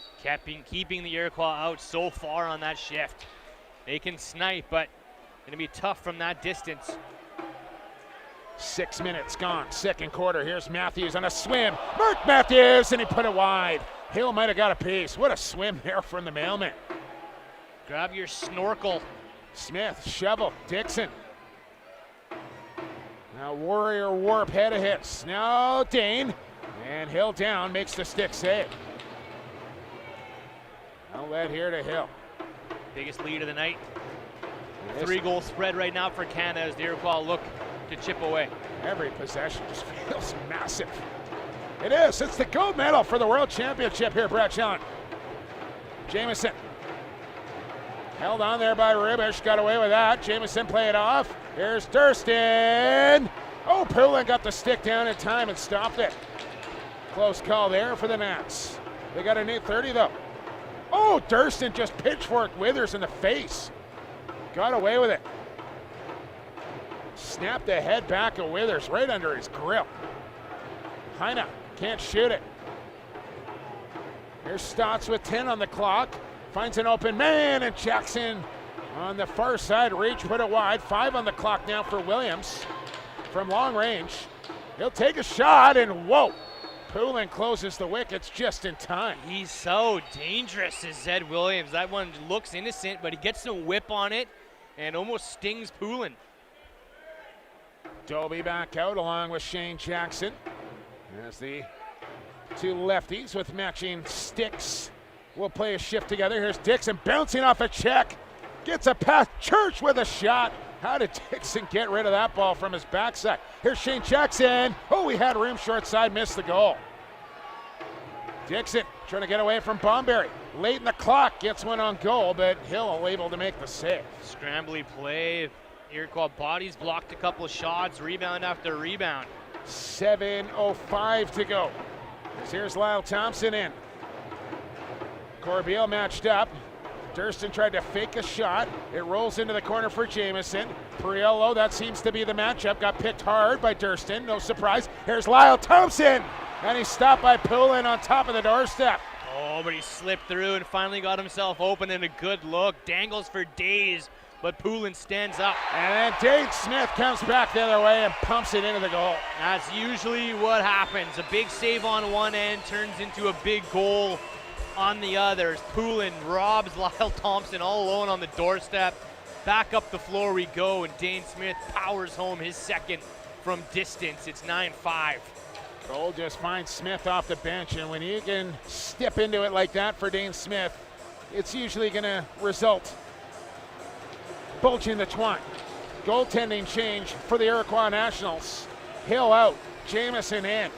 Keeping the Iroquois out so far on that shift. They can snipe, but going to be tough from that distance. 6 minutes gone, second quarter. Here's Matthews on a swim. Mark Matthews, and he put it wide. Hill might have got a piece. What a swim there from the mailman. Grab your snorkel. Smith, shovel, Dixon. Now Warrior Warp head of hits. Now Dane, and Hill down, makes the stick save. Outlet here to Hill. Biggest lead of the night. 3-goal spread right now for Canada as the Iroquois look to chip away. Every possession just feels massive. It is. It's the gold medal for the World Championship here, Brett Schillen. Jamieson. Held on there by Ribish. Got away with that. Jamieson play it off. Here's Durston. Oh, Poulin got the stick down in time and stopped it. Close call there for the Nats. They got an 8:30 though. Oh, Durston just pitchforked Withers in the face. Got away with it. Snapped the head back of Withers right under his grill. Heine can't shoot it. Here's Stotts with 10 on the clock. Finds an open man, and Jackson on the far side reach, put it wide. 5 on the clock now for Williams from long range. He'll take a shot, and whoa. Poulin closes the wickets just in time. He's so dangerous, is Zed Williams. That one looks innocent, but he gets a whip on it and almost stings Poulin. Dobie back out along with Shane Jackson. As the two lefties with matching sticks will play a shift together. Here's Dixon bouncing off a check. Gets a pass. Church with a shot. How did Dixon get rid of that ball from his backside? Here's Shane Jackson. Oh, he had room short side, missed the goal. Dixon trying to get away from Bomberry. Late in the clock, gets one on goal, but Hill able to make the save. Scrambly play. Iroquois bodies blocked a couple of shots, rebound after rebound. 7:05 to go. Here's Lyle Thompson in. Corbeil matched up. Durston tried to fake a shot. It rolls into the corner for Jamieson. Priolo, that seems to be the matchup. Got picked hard by Durston, no surprise. Here's Lyle Thompson, and he's stopped by Poulin on top of the doorstep. Oh, but he slipped through and finally got himself open and a good look. Dangles for days, but Poulin stands up. And then Dane Smith comes back the other way and pumps it into the goal. That's usually what happens. A big save on one end turns into a big goal on the others. Poulin robs Lyle Thompson all alone on the doorstep. Back up the floor we go, and Dane Smith powers home his second from distance. It's 9-5. Cole just finds Smith off the bench, and when you can step into it like that for Dane Smith, it's usually going to result bulging the twine. Goaltending change for the Iroquois Nationals. Hill out, Jamieson in.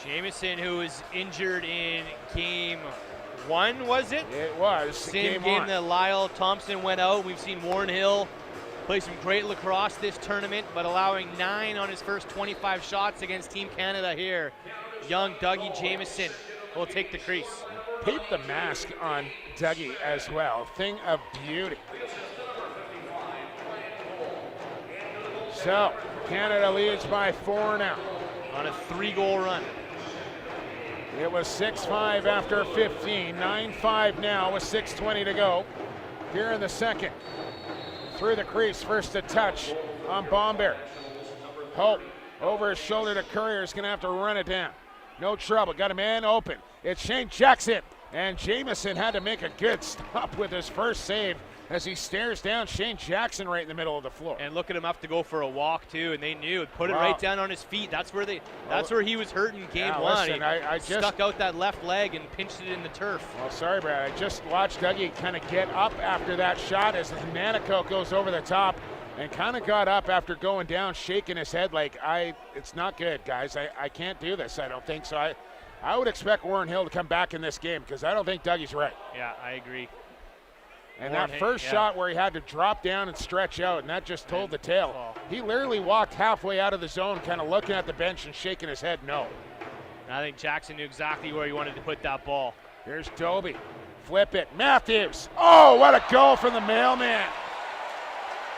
Jamieson, who was injured in game 1, was it? It was. Same game that Lyle Thompson went out. We've seen Warren Hill play some great lacrosse this tournament, but allowing 9 on his first 25 shots against Team Canada here. Young Dougie Jamieson will take the crease. Peep the mask on Dougie as well. Thing of beauty. So, Canada leads by 4 now. On a 3-goal run. It was 6-5 after 15, 9-5 now with 6:20 to go. Here in the second. Through the crease, first to touch on Bomberry. Hope over his shoulder to Courier is going to have to run it down. No trouble, got a man open. It's Shane Jackson, and Jamieson had to make a good stop with his first save as he stares down Shane Jackson right in the middle of the floor. And look at him have to go for a walk too, and they knew. Put it right down on his feet. That's where where he was hurt in game 1. Listen, I just stuck out that left leg and pinched it in the turf. Well, sorry, Brad. I just watched Dougie kind of get up after that shot as Manico goes over the top, and kind of got up after going down, shaking his head like, it's not good, guys. I can't do this, I don't think. So I would expect Warren Hill to come back in this game because I don't think Dougie's right. Yeah, I agree. And that first shot where he had to drop down and stretch out, and that just told the tale. He literally walked halfway out of the zone, kind of looking at the bench and shaking his head no. I think Jackson knew exactly where he wanted to put that ball. Here's Dobie. flip it. Matthews. Oh, what a goal from the mailman.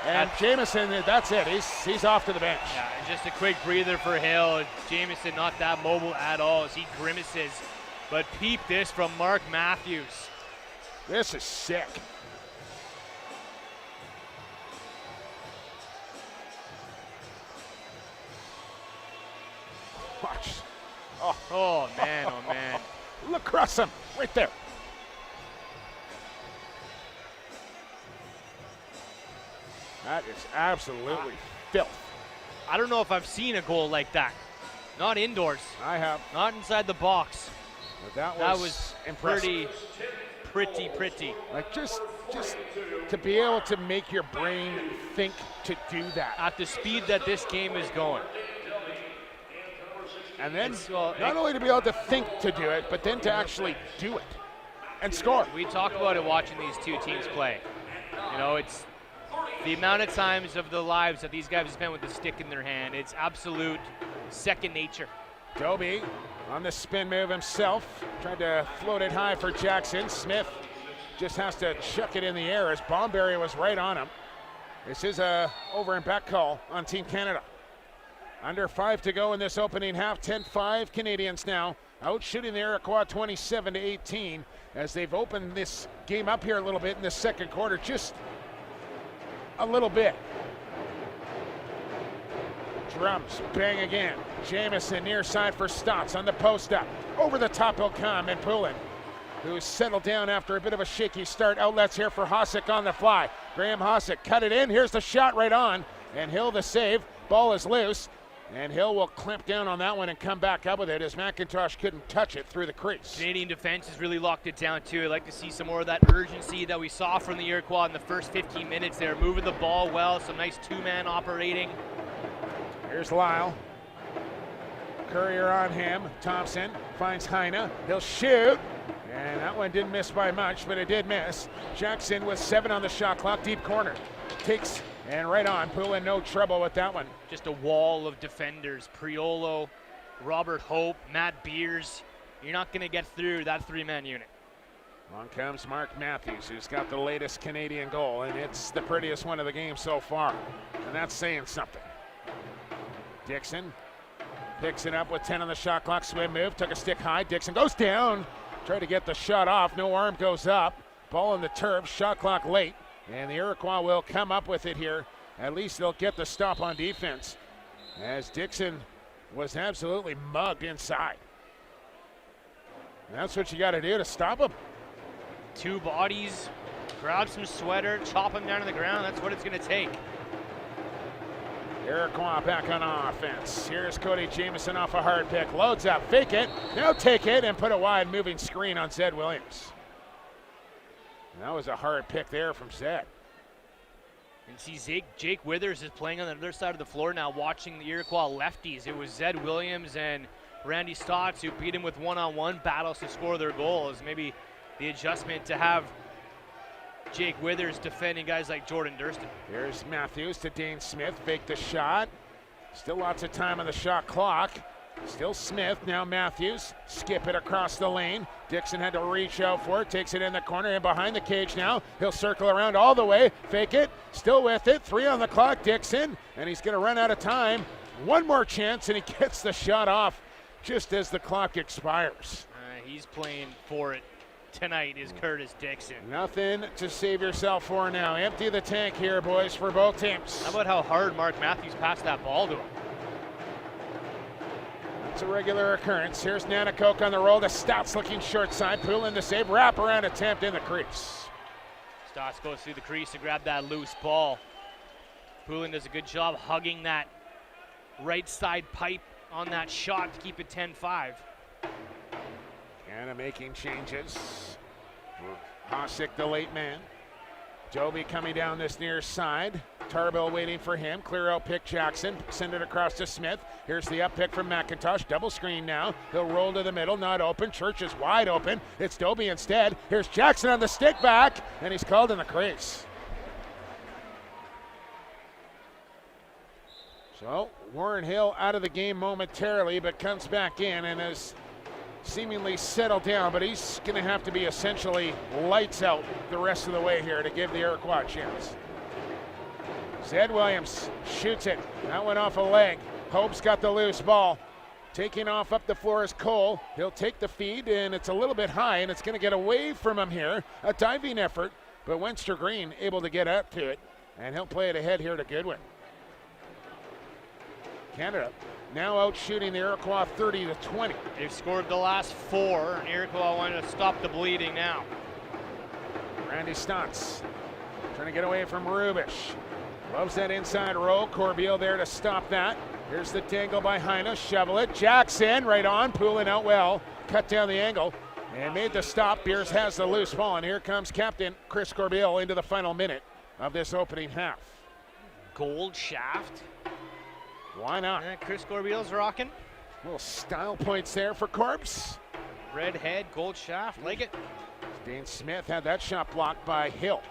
And Jamieson, that's it. He's off to the bench. Yeah, just a quick breather for Hill. Jamieson not that mobile at all as he grimaces. But peep this from Mark Matthews. This is sick. Watch. Oh man, oh man. Lacrosse him right there. That is absolutely filth. I don't know if I've seen a goal like that. Not indoors. I have. Not inside the box. But That was impressive. pretty. Like just to be able to make your brain think to do that. At the speed that this game is going. And then Well, not only to be able to think to do it, but then to actually do it and score. We talk about it watching these two teams play. You know, it's the amount of times of the lives that these guys have spent with a stick in their hand. It's absolute second nature. Dobie on the spin move himself. Tried to float it high for Jackson. Smith just has to chuck it in the air as Bomberry was right on him. This is a over and back call on Team Canada. Under 5 to go in this opening half. 10-5 Canadians now. Out shooting the Iroquois 27-18 as they've opened this game up here a little bit in the second quarter. Just a little bit. Drums, bang again. Jamieson near side for Stotts on the post up. Over the top he'll come, and Poulin, who's settled down after a bit of a shaky start. Outlets here for Hossack on the fly. Graham Hossack cut it in. Here's the shot right on, and Hill the save. Ball is loose, and Hill will clamp down on that one and come back up with it as McIntosh couldn't touch it through the crease. Canadian defense has really locked it down too. I'd like to see some more of that urgency that we saw from the Iroquois in the first 15 minutes. They're moving the ball well, some nice two-man operating. Here's Lyle. Courier on him. Thompson finds Heine. He'll shoot. And that one didn't miss by much, but it did miss. Jackson with 7 on the shot clock. Deep corner. Takes and right on. Poulin no trouble with that one. Just a wall of defenders. Priolo, Robert Hope, Matt Beers. You're not going to get through that three-man unit. On comes Mark Matthews, who's got the latest Canadian goal, and it's the prettiest one of the game so far. And that's saying something. Dixon picks it up with 10 on the shot clock. Swim move, took a stick high. Dixon goes down. Tried to get the shot off. No arm goes up. Ball in the turf. Shot clock late. And the Iroquois will come up with it here. At least they'll get the stop on defense, as Dixon was absolutely mugged inside. And that's what you got to do to stop him. Two bodies, grab some sweater, chop him down to the ground. That's what it's going to take. Iroquois back on offense. Here's Cody Jamieson off a hard pick. Loads up, fake it, now take it, and put a wide moving screen on Zed Williams. And that was a hard pick there from Zed. And see, Jake Withers is playing on the other side of the floor now, watching the Iroquois lefties. It was Zed Williams and Randy Stotts who beat him with one-on-one battles to score their goals. Maybe the adjustment to have Jake Withers defending guys like Jordan Durston. Here's Matthews to Dane Smith, fake the shot. Still lots of time on the shot clock. Still Smith, now Matthews. Skip it across the lane. Dixon had to reach out for it, takes it in the corner and behind the cage now. He'll circle around all the way, fake it, still with it. 3 on the clock, Dixon, and he's going to run out of time. One more chance, and he gets the shot off just as the clock expires. He's playing for it tonight, is Curtis Dixon. Nothing to save yourself for now. Empty the tank here, boys, for both teams. How about how hard Mark Matthews passed that ball to him? It's a regular occurrence. Here's Nanakoke on the roll. The Stotts looking short side. Poulin to save. Wraparound attempt in the crease. Stotts goes through the crease to grab that loose ball. Poulin does a good job hugging that right side pipe on that shot to keep it 10-5. Anna making changes. Hossack, the late man. Dobie coming down this near side. Tarbell waiting for him. Clear out pick Jackson. Send it across to Smith. Here's the up pick from McIntosh. Double screen now. He'll roll to the middle. Not open. Church is wide open. It's Dobie instead. Here's Jackson on the stick back. And he's called in the crease. So Warren Hill out of the game momentarily, but comes back in and is seemingly settled down, but he's going to have to be essentially lights out the rest of the way here to give the Iroquois a chance. Zed Williams shoots it. That went off a leg. Hope's got the loose ball. Taking off up the floor is Cole. He'll take the feed, and it's a little bit high, and it's going to get away from him here. A diving effort, but Wenster Green able to get up to it, and he'll play it ahead here to Goodwin. Canada now out shooting the Iroquois 30-20. They've scored the last 4, and Iroquois want to stop the bleeding now. Randy Stotts trying to get away from Rubish. Loves that inside roll. Corbeil there to stop that. Here's the tangle by Heine. Shovel it. Jackson right on. Poulin out well. Cut down the angle and made the stop. Beers has the loose ball, and here comes captain Chris Corbeil into the final minute of this opening half. Gold shaft. Why not? Chris Corbeil's rocking. Little style points there for Corbs. Red head, gold shaft. Like it. Dane Smith had that shot blocked by Hill.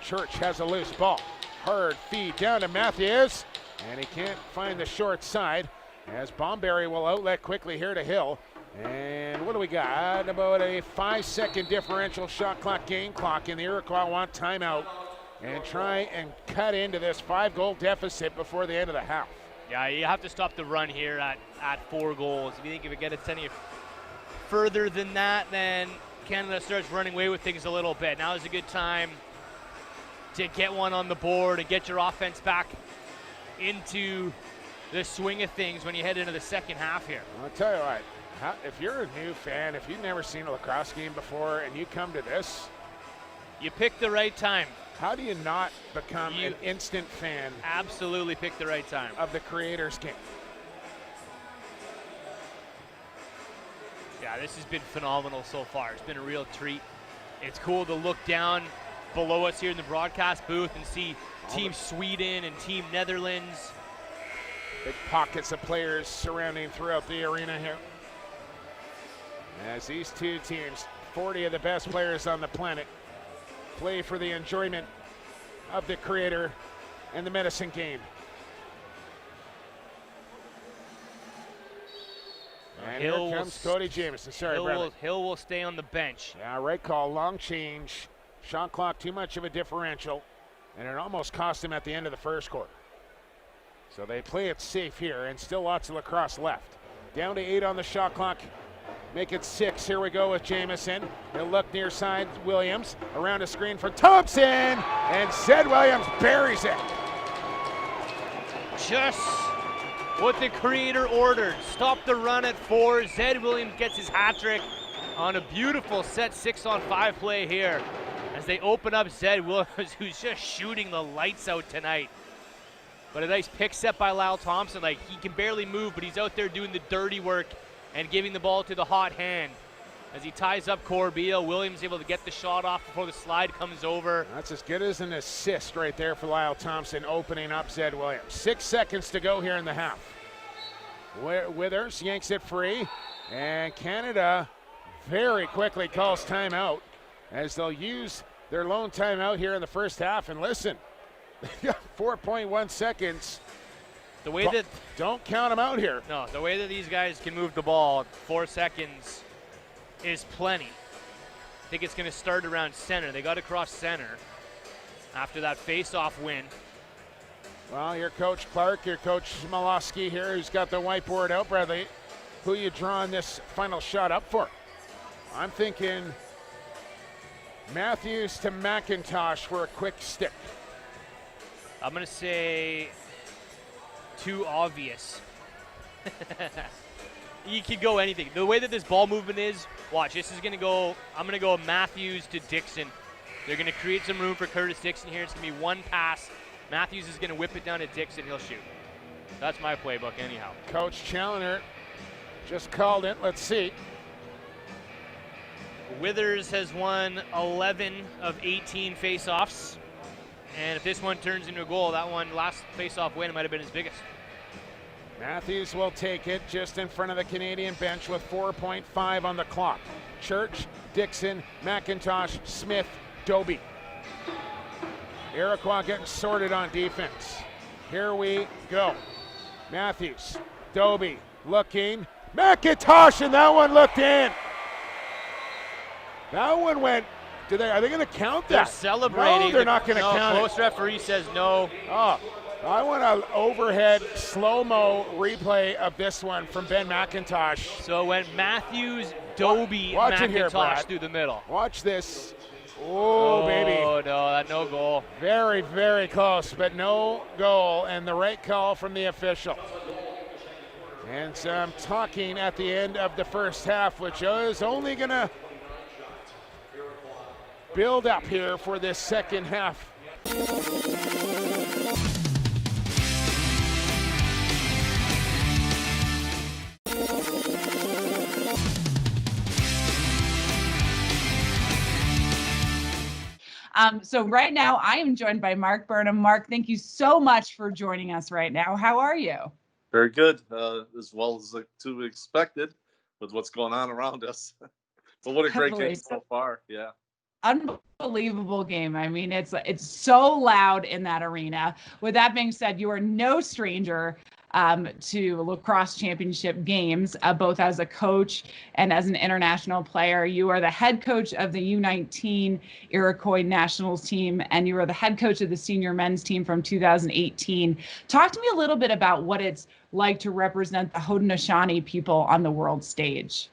Church has a loose ball. Hard feed down to Matthews. And he can't find the short side as Bomberry will outlet quickly here to Hill. And what do we got? About a 5-second differential shot clock, game clock, and the Iroquois want timeout and try and cut into this 5-goal deficit before the end of the half. Yeah, you have to stop the run here at 4 goals. If you think if it gets any further than that, then Canada starts running away with things a little bit. Now is a good time to get one on the board and get your offense back into the swing of things when you head into the second half here. I'll tell you what, if you're a new fan, if you've never seen a lacrosse game before and you come to this, you pick the right time. How do you not become an instant fan? Absolutely pick the right time of the Creators game. Yeah, this has been phenomenal so far. It's been a real treat. It's cool to look down below us here in the broadcast booth and see Team Sweden and Team Netherlands. Big pockets of players surrounding throughout the arena here. As these two teams, 40 of the best players on the planet, play for the enjoyment of the Creator and the Medicine Game. And Hill here comes Cody Jamieson. Sorry, Bradley. Hill will stay on the bench. Yeah, right call. Long change. Shot clock, too much of a differential. And it almost cost him at the end of the first quarter. So they play it safe here, and still lots of lacrosse left. Down to 8 on the shot clock. Make it 6. Here we go with Jamieson. He'll look near side. Williams around a screen for Thompson, and Zed Williams buries it. Just what the Creator ordered. Stop the run at 4. Zed Williams gets his hat trick on a beautiful set 6-on-5 play here as they open up Zed Williams, who's just shooting the lights out tonight. But a nice pick set by Lyle Thompson. Like, he can barely move, but he's out there doing the dirty work and giving the ball to the hot hand. As he ties up Corbeil, Williams able to get the shot off before the slide comes over. That's as good as an assist right there for Lyle Thompson, opening up Zed Williams. 6 seconds to go here in the half. Withers yanks it free, and Canada very quickly calls timeout as they'll use their lone timeout here in the first half. And listen, 4.1 seconds. The way that don't count them out here. No, the way that these guys can move the ball, 4 seconds is plenty. I think it's going to start around center. They got to cross center after that face-off win. Well, your Coach Clark, your Coach Malosky here, who's got the whiteboard out. Bradley, who you drawing this final shot up for? I'm thinking Matthews to McIntosh for a quick stick. I'm going to say too obvious. You could go anything. The way that this ball movement is, watch, this is going to go, I'm going to go Matthews to Dixon. They're going to create some room for Curtis Dixon here. It's going to be one pass. Matthews is going to whip it down to Dixon. He'll shoot. That's my playbook anyhow. Coach Challoner just called it. Let's see. Withers has won 11 of 18 face-offs. And if this one turns into a goal, that one last face-off win might have been his biggest. Matthews will take it just in front of the Canadian bench with 4.5 on the clock. Church, Dixon, McIntosh, Smith, Doby. Iroquois getting sorted on defense. Here we go. Matthews, Doby looking, McIntosh, and that one looked in. That one went. Are they going to count that? They're celebrating. No, they're not going to count it. Post referee says no. Oh, I want an overhead slow-mo replay of this one from Ben McIntosh. So when Matthews Doby Watch it here, McIntosh Brad. through the middle. Watch this. Oh, baby. Oh, no, that no goal. Very, very close, but no goal, and the right call from the official. And some talking at the end of the first half, which is only going to build up here for this second half. So right now I am joined by Mark Burnham. Mark, thank you so much for joining us right now. How are you? Very good, as well as to be expected with what's going on around us. But what a great game so far, yeah. Unbelievable game. I mean, it's so loud in that arena. With that being said, you are no stranger to lacrosse championship games, both as a coach and as an international player. You are the head coach of the U19 Iroquois nationals team, and you are the head coach of the senior men's team from 2018. Talk to me a little bit about what it's like to represent the Haudenosaunee people on the world stage.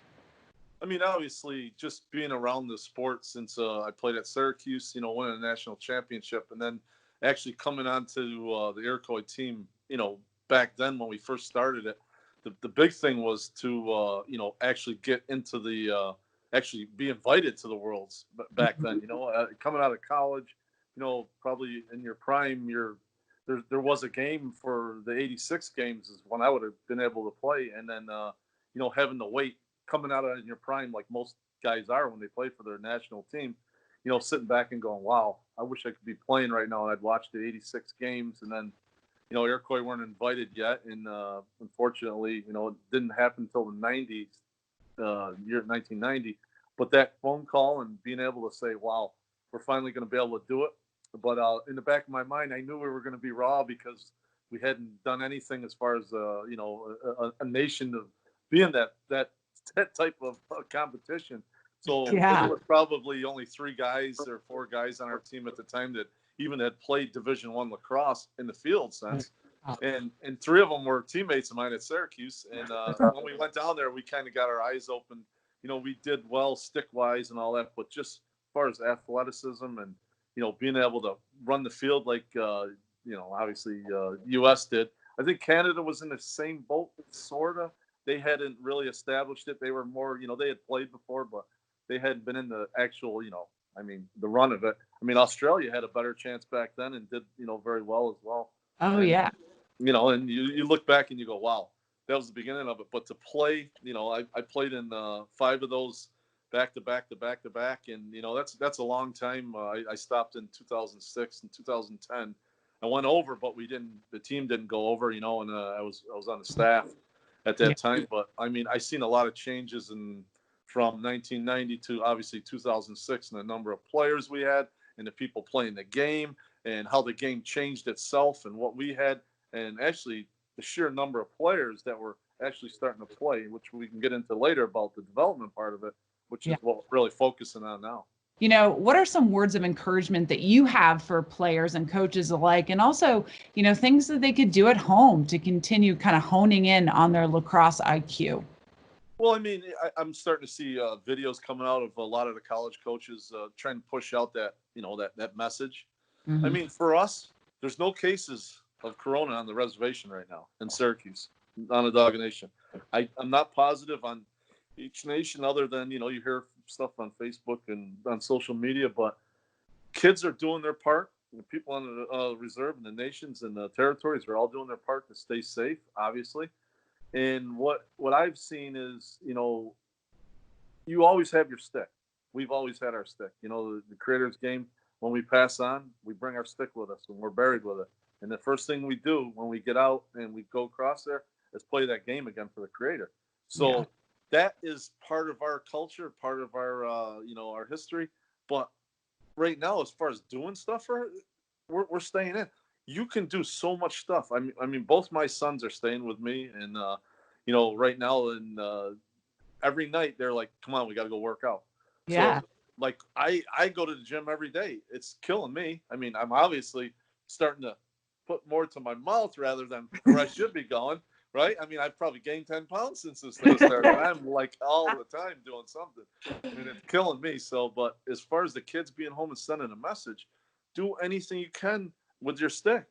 I mean, obviously, just being around the sport since I played at Syracuse, winning a national championship, and then actually coming on to the Iroquois team, back then when we first started it, the big thing was to, actually get into the, actually be invited to the Worlds back then, coming out of college, probably in your prime, there was a game for the 86 games is when I would have been able to play. And then, having to wait, coming out of your prime, like most guys are when they play for their national team, sitting back and going, wow, I wish I could be playing right now. And I'd watch the 86 games, and then, Iroquois weren't invited yet. And unfortunately, it didn't happen until the 90s, year 1990. But that phone call and being able to say, wow, we're finally going to be able to do it. But in the back of my mind, I knew we were going to be raw because we hadn't done anything as far as, a nation of being that type of competition. So there were probably only 3 guys or 4 guys on our team at the time that even had played Division I lacrosse in the field sense. And 3 of them were teammates of mine at Syracuse. And when we went down there, we kind of got our eyes open. We did well stick-wise and all that, but just as far as athleticism and, being able to run the field like, obviously U.S. did. I think Canada was in the same boat, sort of. They hadn't really established it. They were more, they had played before, but they hadn't been in the actual, the run of it. Australia had a better chance back then and did, very well as well. Oh, and, yeah. And you look back and you go, wow, that was the beginning of it. But to play, I played in 5 of those back to back. And, that's a long time. I stopped in 2006 and 2010. I went over, but the team didn't go over, and I was on the staff at that time. But I seen a lot of changes from 1990 to obviously 2006 and the number of players we had and the people playing the game and how the game changed itself and what we had, and actually the sheer number of players that were actually starting to play, which we can get into later about the development part of it, which is what we're really focusing on now. What are some words of encouragement that you have for players and coaches alike, and also, things that they could do at home to continue kind of honing in on their lacrosse IQ? Well, I'm starting to see videos coming out of a lot of the college coaches trying to push out that, that message. Mm-hmm. For us, there's no cases of corona on the reservation right now in Syracuse, on the Dog Nation. I'm not positive on each nation other than, you hear stuff on Facebook and on social media, but kids are doing their part. The people on the reserve and the nations and the territories are all doing their part to stay safe, obviously. And what I've seen is, you always have your stick. We've always had our stick. The Creator's game, when we pass on, we bring our stick with us and we're buried with it. And the first thing we do when we get out and we go across there is play that game again for the Creator. So that is part of our culture, part of our, our history. But right now, as far as doing stuff, we're staying in. You can do so much stuff. Both my sons are staying with me, and right now, and every night they're like, come on, we got to go work out. Yeah. So, like, I go to the gym every day. It's killing me. I mean, I'm obviously starting to put more to my mouth rather than where I should be going, right? I mean, I've probably gained 10 pounds since this thing started. I'm like all the time doing something. I mean, it's killing me. So, but as far as the kids being home and sending a message, do anything you can with your stick.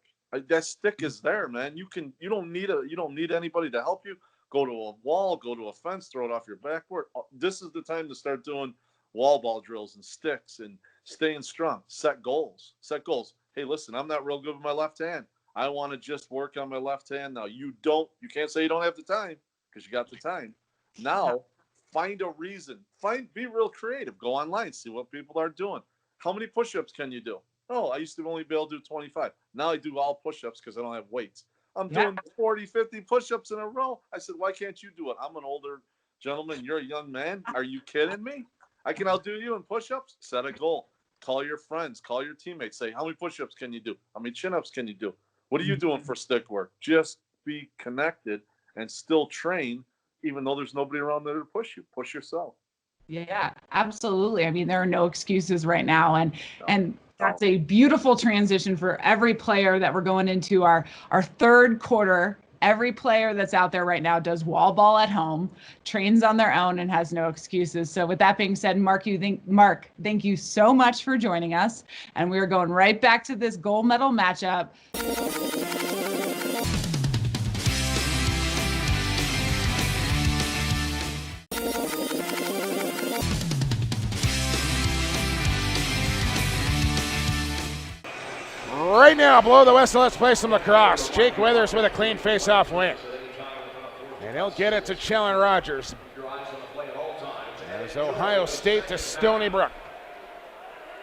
That stick is there, man. You don't need anybody to help you. Go to a wall, go to a fence, throw it off your backboard. This is the time to start doing wall ball drills and sticks and staying strong. Set goals. Hey, listen, I'm not real good with my left hand. I want to just work on my left hand now. You can't say you don't have the time, because you got the time. Now, find a reason. Be real creative. Go online, see what people are doing. How many push-ups can you do? Oh, I used to only be able to do 25. Now I do all push-ups because I don't have weights. I'm doing 40, 50 push-ups in a row. I said, why can't you do it? I'm an older gentleman. You're a young man. Are you kidding me? I can outdo you in push-ups. Set a goal. Call your friends. Call your teammates. Say, how many push-ups can you do? How many chin-ups can you do? What are you doing for stick work? Just be connected and still train, even though there's nobody around there to push you. Push yourself. Yeah, absolutely. I mean, there are no excuses right now. And that's a beautiful transition for every player that we're going into our third quarter. Every player that's out there right now does wall ball at home, trains on their own, and has no excuses. So with that being said, Mark, thank you so much for joining us. And we are going right back to this gold medal matchup. Right now, below the whistle, let's play some lacrosse. Jake Withers with a clean face-off win. And he'll get it to Challen Rogers. There's Ohio State to Stony Brook.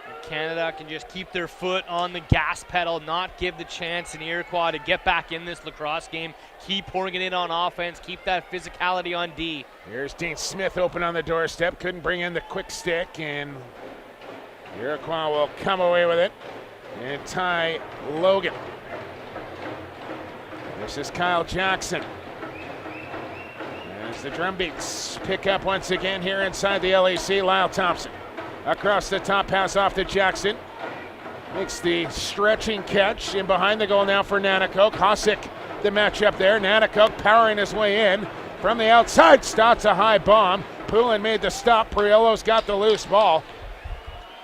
And Canada can just keep their foot on the gas pedal, not give the chance in Iroquois to get back in this lacrosse game. Keep pouring it in on offense. Keep that physicality on D. Here's Dean Smith open on the doorstep. Couldn't bring in the quick stick, and Iroquois will come away with it. And Ty Logan. This is Kyle Jackson. As the drum beats pick up once again here inside the LAC, Lyle Thompson. Across the top, pass off to Jackson. Makes the stretching catch in behind the goal now for Nanticoke. Hosick, the matchup there. Nanticoke powering his way in from the outside. Stotts a high bomb. Poulin made the stop. Priello's got the loose ball.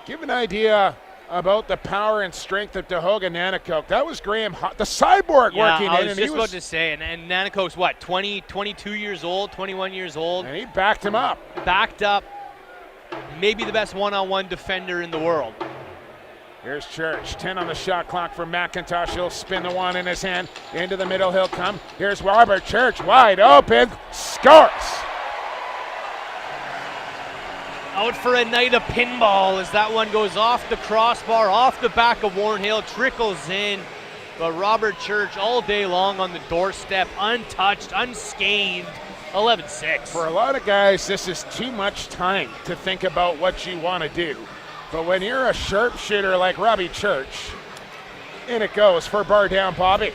Give an idea about the power and strength of Dahoga Nanticoke. That was Graham, the cyborg working in. I was just about to say, and Nanticoke's what, 22 years old, 21 years old? And he backed him up. Backed up, maybe the best one-on-one defender in the world. Here's Church, 10 on the shot clock for McIntosh. He'll spin the one in his hand. Into the middle he'll come. Here's Robert Church, wide open, scores! Out for a night of pinball as that one goes off the crossbar, off the back of Warren Hill, trickles in. But Robert Church all day long on the doorstep, untouched, unscathed, 11-6. For a lot of guys, this is too much time to think about what you want to do. But when you're a sharpshooter like Robbie Church, in it goes for bar down Bobby.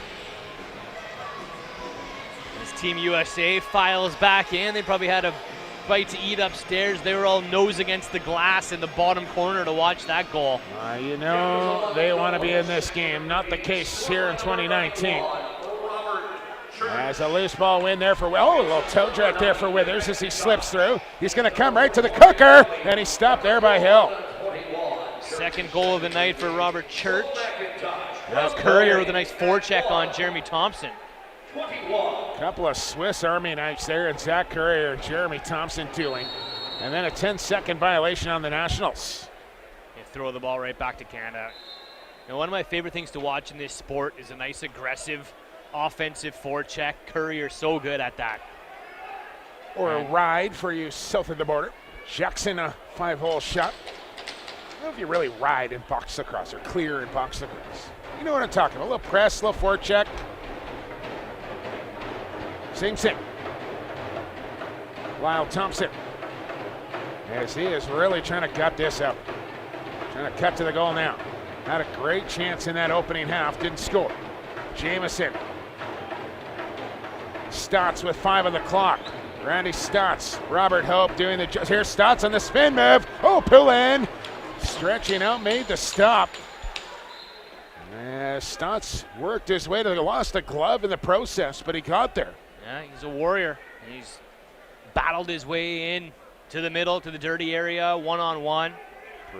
As Team USA files back in, they probably had a bite to eat upstairs. They were all nose against the glass in the bottom corner to watch that goal. They want to be in this game. Not the case here in 2019. As a loose ball win there for, a little toe drag there for Withers as he slips through. He's going to come right to the cooker, and he's stopped there by Hill. Second goal of the night for Robert Church. That's Courier with a nice forecheck on Jeremy Thompson. Couple of Swiss Army knives there, and Zach Courier and Jeremy Thompson dueling. And then a 10-second violation on the Nationals. They throw the ball right back to Canada. Now, one of my favorite things to watch in this sport is a nice aggressive offensive forecheck. Courier so good at that. Or a ride for you south of the border. Jackson, a 5-hole shot. I don't know if you really ride in box lacrosse or clear in box lacrosse. You know what I'm talking about. A little press, a little forecheck. Same. Lyle Thompson, as he is really trying to gut this out. Trying to cut to the goal now. Had a great chance in that opening half, didn't score. Jamison. Stotts with 5 on the clock. Randy Stotts, Robert Hope doing the, here's Stotts on the spin move. Oh, Poulin stretching out, made the stop. Stotts worked his way to, lost a glove in the process, but he got there. Yeah, he's a warrior. He's battled his way in to the middle, to the dirty area, one-on-one.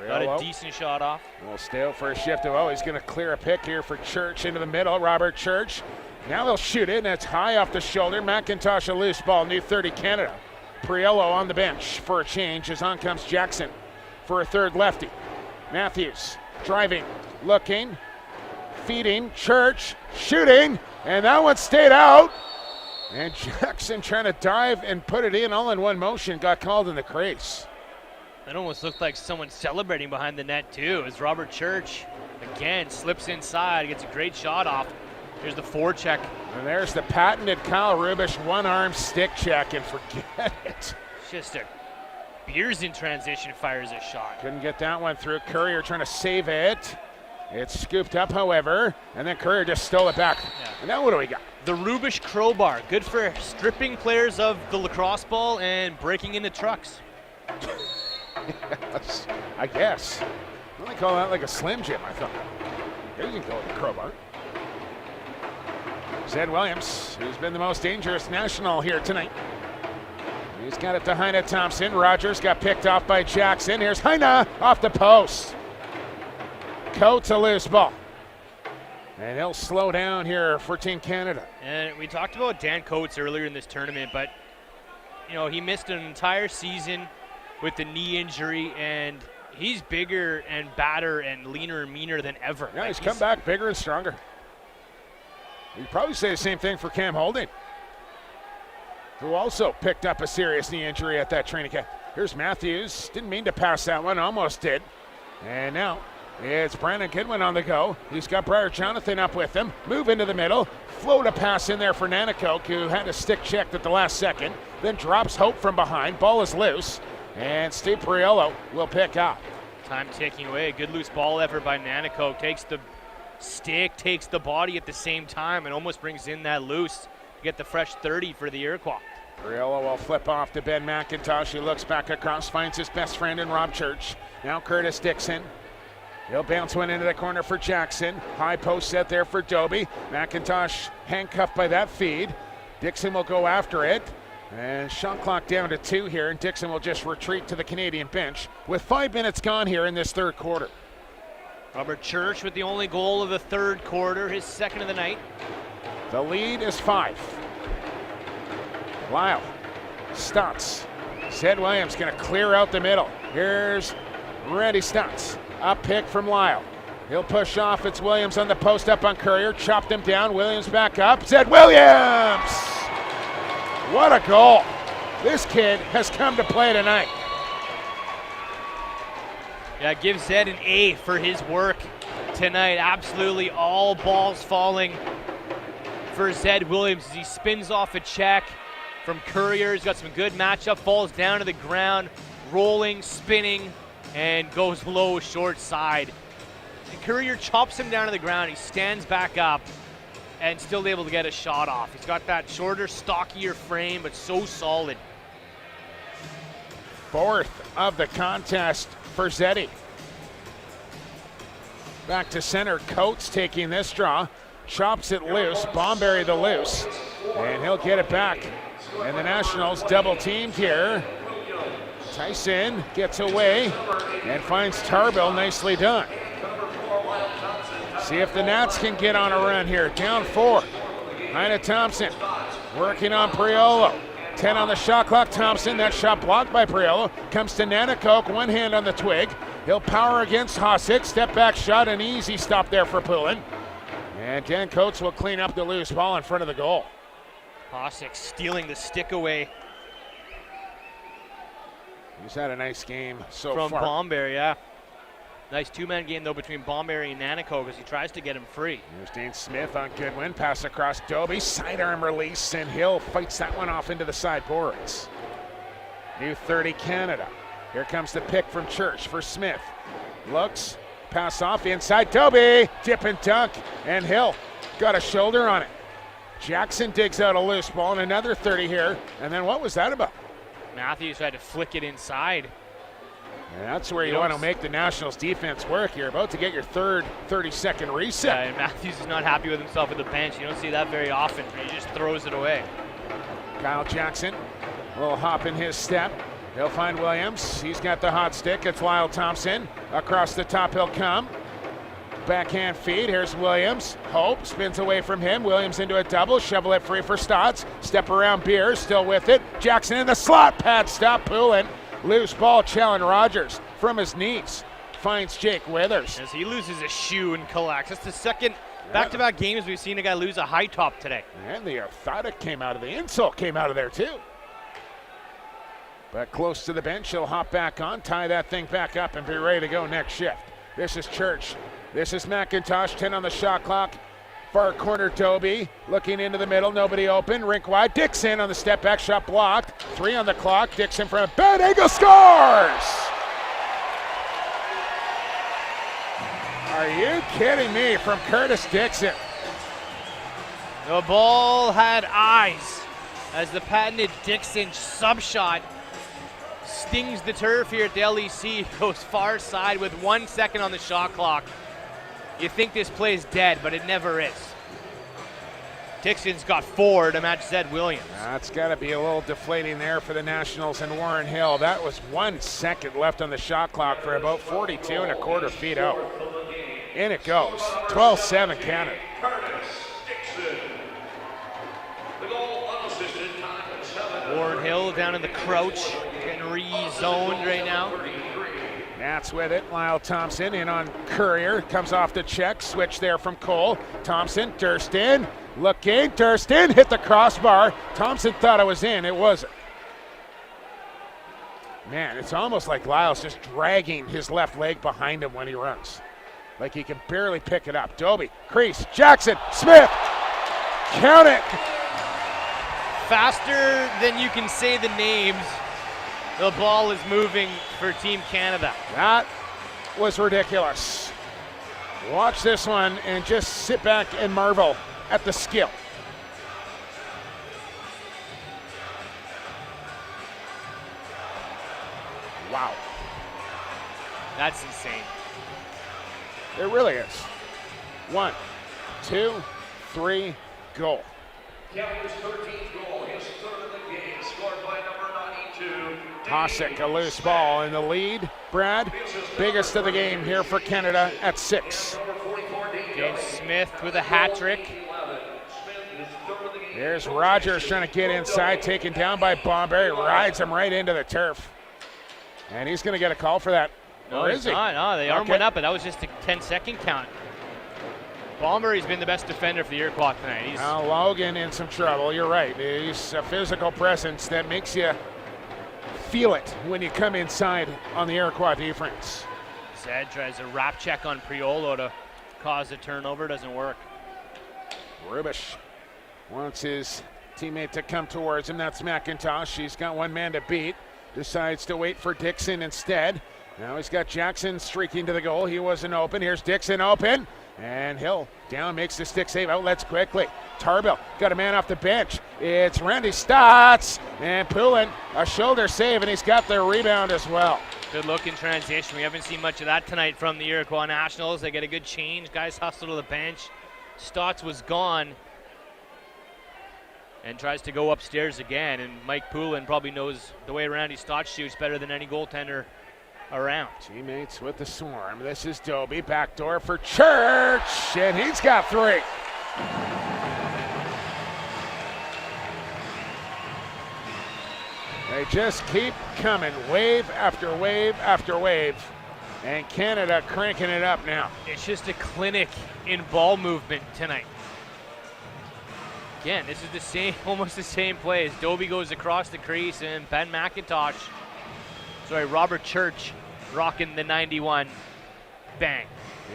Got a decent shot off. Well, stay out for a shift. Oh, he's going to clear a pick here for Church into the middle. Robert Church. Now he'll shoot it, and it's high off the shoulder. McIntosh a loose ball, new 30 Canada. Priello on the bench for a change as on comes Jackson for a third lefty. Matthews driving, looking, feeding, Church, shooting, and that one stayed out. And Jackson trying to dive and put it in all in one motion, got called in the crease. It almost looked like someone celebrating behind the net too, as Robert Church, again, slips inside, gets a great shot off. Here's the forecheck. And there's the patented Kyle Rubish one-arm stick check, and forget it. Just a Beers in transition fires a shot. Couldn't get that one through. Courier trying to save it. It's scooped up, however, and then Courier just stole it back. Yeah. And now what do we got? The Rubish crowbar, good for stripping players of the lacrosse ball and breaking into trucks. Yes, I guess. I only call that like a Slim Jim, I thought. You can go with the crowbar. Zed Williams, who's been the most dangerous national here tonight. He's got it to Heine Thompson. Rogers got picked off by Jackson. Here's Heine off the post. Coates a loose ball. And he'll slow down here for Team Canada. And we talked about Dan Coates earlier in this tournament, but you know, he missed an entire season with the knee injury, and he's bigger and badder and leaner and meaner than ever. Yeah, he's come back bigger and stronger. You'd probably say the same thing for Cam Holding, who also picked up a serious knee injury at that training camp. Here's Matthews. Didn't mean to pass that one, almost did. And now it's Brandon Goodwin on the go. He's got Briar Jonathan up with him. Move into the middle. Float a pass in there for Nanakoke, who had a stick checked at the last second. Then drops Hope from behind. Ball is loose. And Steve Priello will pick up. Time ticking away. Good loose ball effort by Nanakoke. Takes the stick, takes the body at the same time, and almost brings in that loose to get the fresh 30 for the Iroquois. Priello will flip off to Ben McIntosh. He looks back across, finds his best friend in Rob Church. Now Curtis Dixon. He'll bounce one into the corner for Jackson. High post set there for Doby. McIntosh handcuffed by that feed. Dixon will go after it. And shot clock down to 2 here, and Dixon will just retreat to the Canadian bench with 5 minutes gone here in this third quarter. Robert Church with the only goal of the third quarter, his second of the night. The lead is 5. Lyle, Stotts. Zed Williams going to clear out the middle. Here's Randy Stotts. Up pick from Lyle. He'll push off. It's Williams on the post up on Courier. Chopped him down. Williams back up. Zed Williams! What a goal. This kid has come to play tonight. Yeah, give Zed an A for his work tonight. Absolutely all balls falling for Zed Williams as he spins off a check from Courier. He's got some good matchup, falls down to the ground, rolling, spinning, and goes low, short side. And Courier chops him down to the ground. He stands back up and still able to get a shot off. He's got that shorter, stockier frame, but so solid. 4th of the contest for Zeddy. Back to center, Coates taking this draw. Chops it loose, Bomberry the loose, and he'll get it back. And the Nationals double teamed here. Tyson gets away and finds Tarbell, nicely done. See if the Nats can get on a run here. Down 4. Heine Thompson working on Priello. 10 on the shot clock. Thompson, that shot blocked by Priello. Comes to Nanakoke, one hand on the twig. He'll power against Hossack. Step back shot, an easy stop there for Poulin. And Dan Coates will clean up the loose ball in front of the goal. Hossack stealing the stick away. He's had a nice game so far. From Bomberry, yeah. Nice two-man game, though, between Bomberry and Nanakoke as he tries to get him free. Here's Dane Smith on Goodwin. Pass across Doby. Sidearm release, and Hill fights that one off into the sideboards. New 30 Canada. Here comes the pick from Church for Smith. Looks, pass off inside Doby. Dip and dunk, and Hill got a shoulder on it. Jackson digs out a loose ball and another 30 here. And then what was that about? Matthews tried to flick it inside. And that's where you want to make the Nationals defense work. You're about to get your third 30-second reset. And Matthews is not happy with himself at the bench. You don't see that very often. He just throws it away. Kyle Jackson, a little hop in his step. He'll find Williams. He's got the hot stick. It's Lyle Thompson. Across the top he'll come. Backhand feed. Here's Williams. Hope spins away from him. Williams into a double. Shovel it free for Stotts. Step around Beers. Still with it. Jackson in the slot. Pad stop. Poulin. Loose ball. Challen Rogers from his knees. Finds Jake Withers. As he loses a shoe and collects. That's the second back-to-back games we've seen a guy lose a high top today. And the orthotic came out of the insult came out of there too. But close to the bench, he'll hop back on, tie that thing back up, and be ready to go next shift. This is Church. This is McIntosh, 10 on the shot clock. Far corner, Doby, looking into the middle, nobody open, rink wide. Dixon on the step back, shot blocked. 3 on the clock, Dixon from a bad angle, scores! Are you kidding me? From Curtis Dixon. The ball had eyes as the patented Dixon sub shot stings the turf here at the LEC, goes far side with 1 second on the shot clock. You think this play is dead, but it never is. Dixon's got 4 to match Zed Williams. That's got to be a little deflating there for the Nationals and Warren Hill. That was 1 second left on the shot clock for about 42 and a quarter feet out. In it goes. 12-7 Canada. Warren Hill down in the crouch, getting re-zoned right now. Nats with it. Lyle Thompson in on Courier. Comes off the check. Switch there from Cole. Thompson, Durston. Looking. Durston hit the crossbar. Thompson thought it was in. It wasn't. Man, it's almost like Lyle's just dragging his left leg behind him when he runs. Like he can barely pick it up. Doby, crease, Jackson, Smith. Count it. Faster than you can say the names, the ball is moving for Team Canada. That was ridiculous. Watch this one and just sit back and marvel at the skill. Wow. That's insane. It really is. 1, 2, 3, goal. Canada's 13th goal, his third of the game, scored by number 92. Hosek, a loose ball in the lead. Brad, biggest of the game here for Canada at 6. James Smith with a hat trick. There's Rogers trying to get inside, taken down by Bomberry, rides him right into the turf. And he's going to get a call for that. No, or he's is he? not. No, the arm went up, but that was just a 10-second count. Bomberry's been the best defender for the Iroquois tonight. Now Logan in some trouble. You're right. He's a physical presence that makes you feel it when you come inside on the Iroquois defense. Zed tries a wrap check on Priolo to cause a turnover. Doesn't work. Rubish wants his teammate to come towards him. That's McIntosh. He's got one man to beat. Decides to wait for Dixon instead. Now he's got Jackson streaking to the goal. He wasn't open. Here's Dixon open. And Hill down, makes the stick save, outlets quickly. Tarbill got a man off the bench. It's Randy Stotts. And Poulin, a shoulder save, and he's got the rebound as well. Good look in transition. We haven't seen much of that tonight from the Iroquois Nationals. They get a good change. Guys hustle to the bench. Stotts was gone and tries to go upstairs again. And Mike Poulin probably knows the way Randy Stotts shoots better than any goaltender around. Teammates with the swarm. This is Doby, backdoor for Church, and he's got 3. They just keep coming, wave after wave after wave, and Canada cranking it up now. It's just a clinic in ball movement tonight. Again, this is the same, almost the same play as Doby goes across the crease and Robert Church rocking the 91. Bang.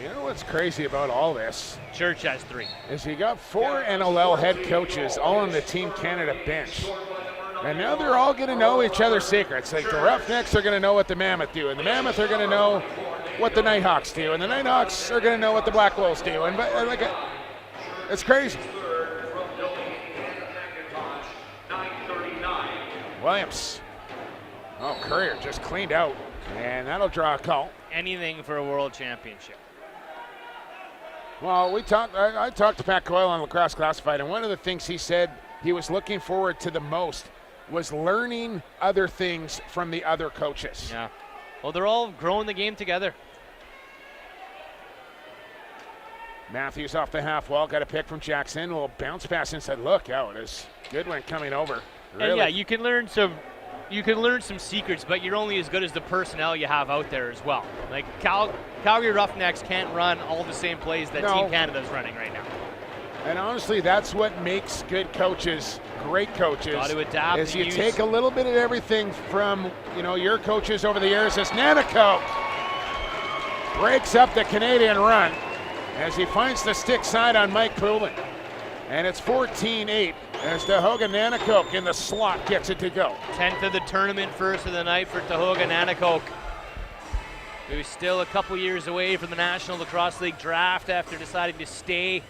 You know what's crazy about all this? Church has 3. Is you got 4 NLL head coaches all on the Team Canada bench. And now they're all going to know each other's secrets. Like the Roughnecks are going to know what the Mammoth do, and the Mammoth are going to know what the Nighthawks do, and the Nighthawks are going to know what the Black Wolves do. And it's crazy. Williams. Oh, Courier just cleaned out, and that'll draw a call. Anything for a world championship. Well, I talked to Pat Coyle on Lacrosse Classified, and one of the things he said he was looking forward to the most was learning other things from the other coaches. Yeah. Well, they're all growing the game together. Matthews off the half wall, got a pick from Jackson. A little bounce pass inside. Look out, is Goodwin coming over. Really? And yeah, you can learn some secrets, but you're only as good as the personnel you have out there as well. Like Calgary Roughnecks can't run all the same plays that Team Canada's running right now. And honestly, that's what makes good coaches great coaches. Got to adapt. Is you take a little bit of everything from your coaches over the years. As Nanticoke breaks up the Canadian run as he finds the stick side on Mike Poulin. And it's 14-8 as Tahoga Nanticoke in the slot gets it to go. 10th of the tournament, first of the night for Tahoga Nanticoke, who's still a couple years away from the National Lacrosse League draft after deciding to stay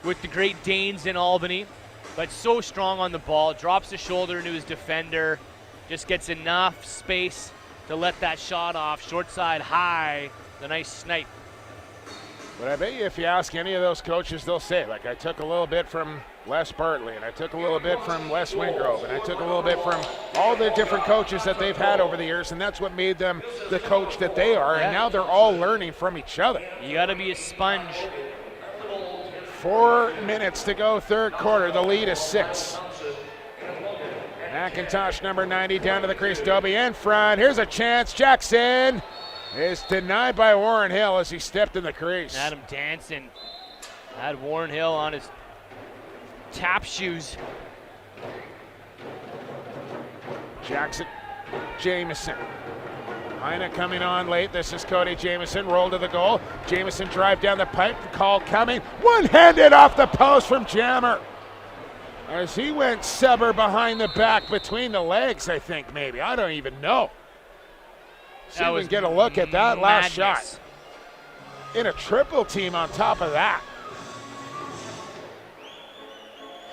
with the Great Danes in Albany. But so strong on the ball, drops the shoulder into his defender, just gets enough space to let that shot off, short side high, the nice snipe. But I bet you if you ask any of those coaches, they'll say, like, I took a little bit from Les Bartley, and I took a little bit from Les Wingrove, and I took a little bit from all the different coaches that they've had over the years, and that's what made them the coach that they are, and now they're all learning from each other. You got to be a sponge. 4 minutes to go, third quarter. The lead is 6. McIntosh, number 90, down to the crease. Dobie in front. Here's a chance. Jackson is denied by Warren Hill as he stepped in the crease. Adam Danson had Warren Hill on his tap shoes. Jackson, Jamieson. Heine coming on late. This is Cody Jamieson. Roll to the goal. Jamieson drive down the pipe. Call coming. One-handed off the post from Jammer. As he went Seber behind the back between the legs, I think maybe. I don't even know. See if we can get a look at that last shot. In a triple team on top of that.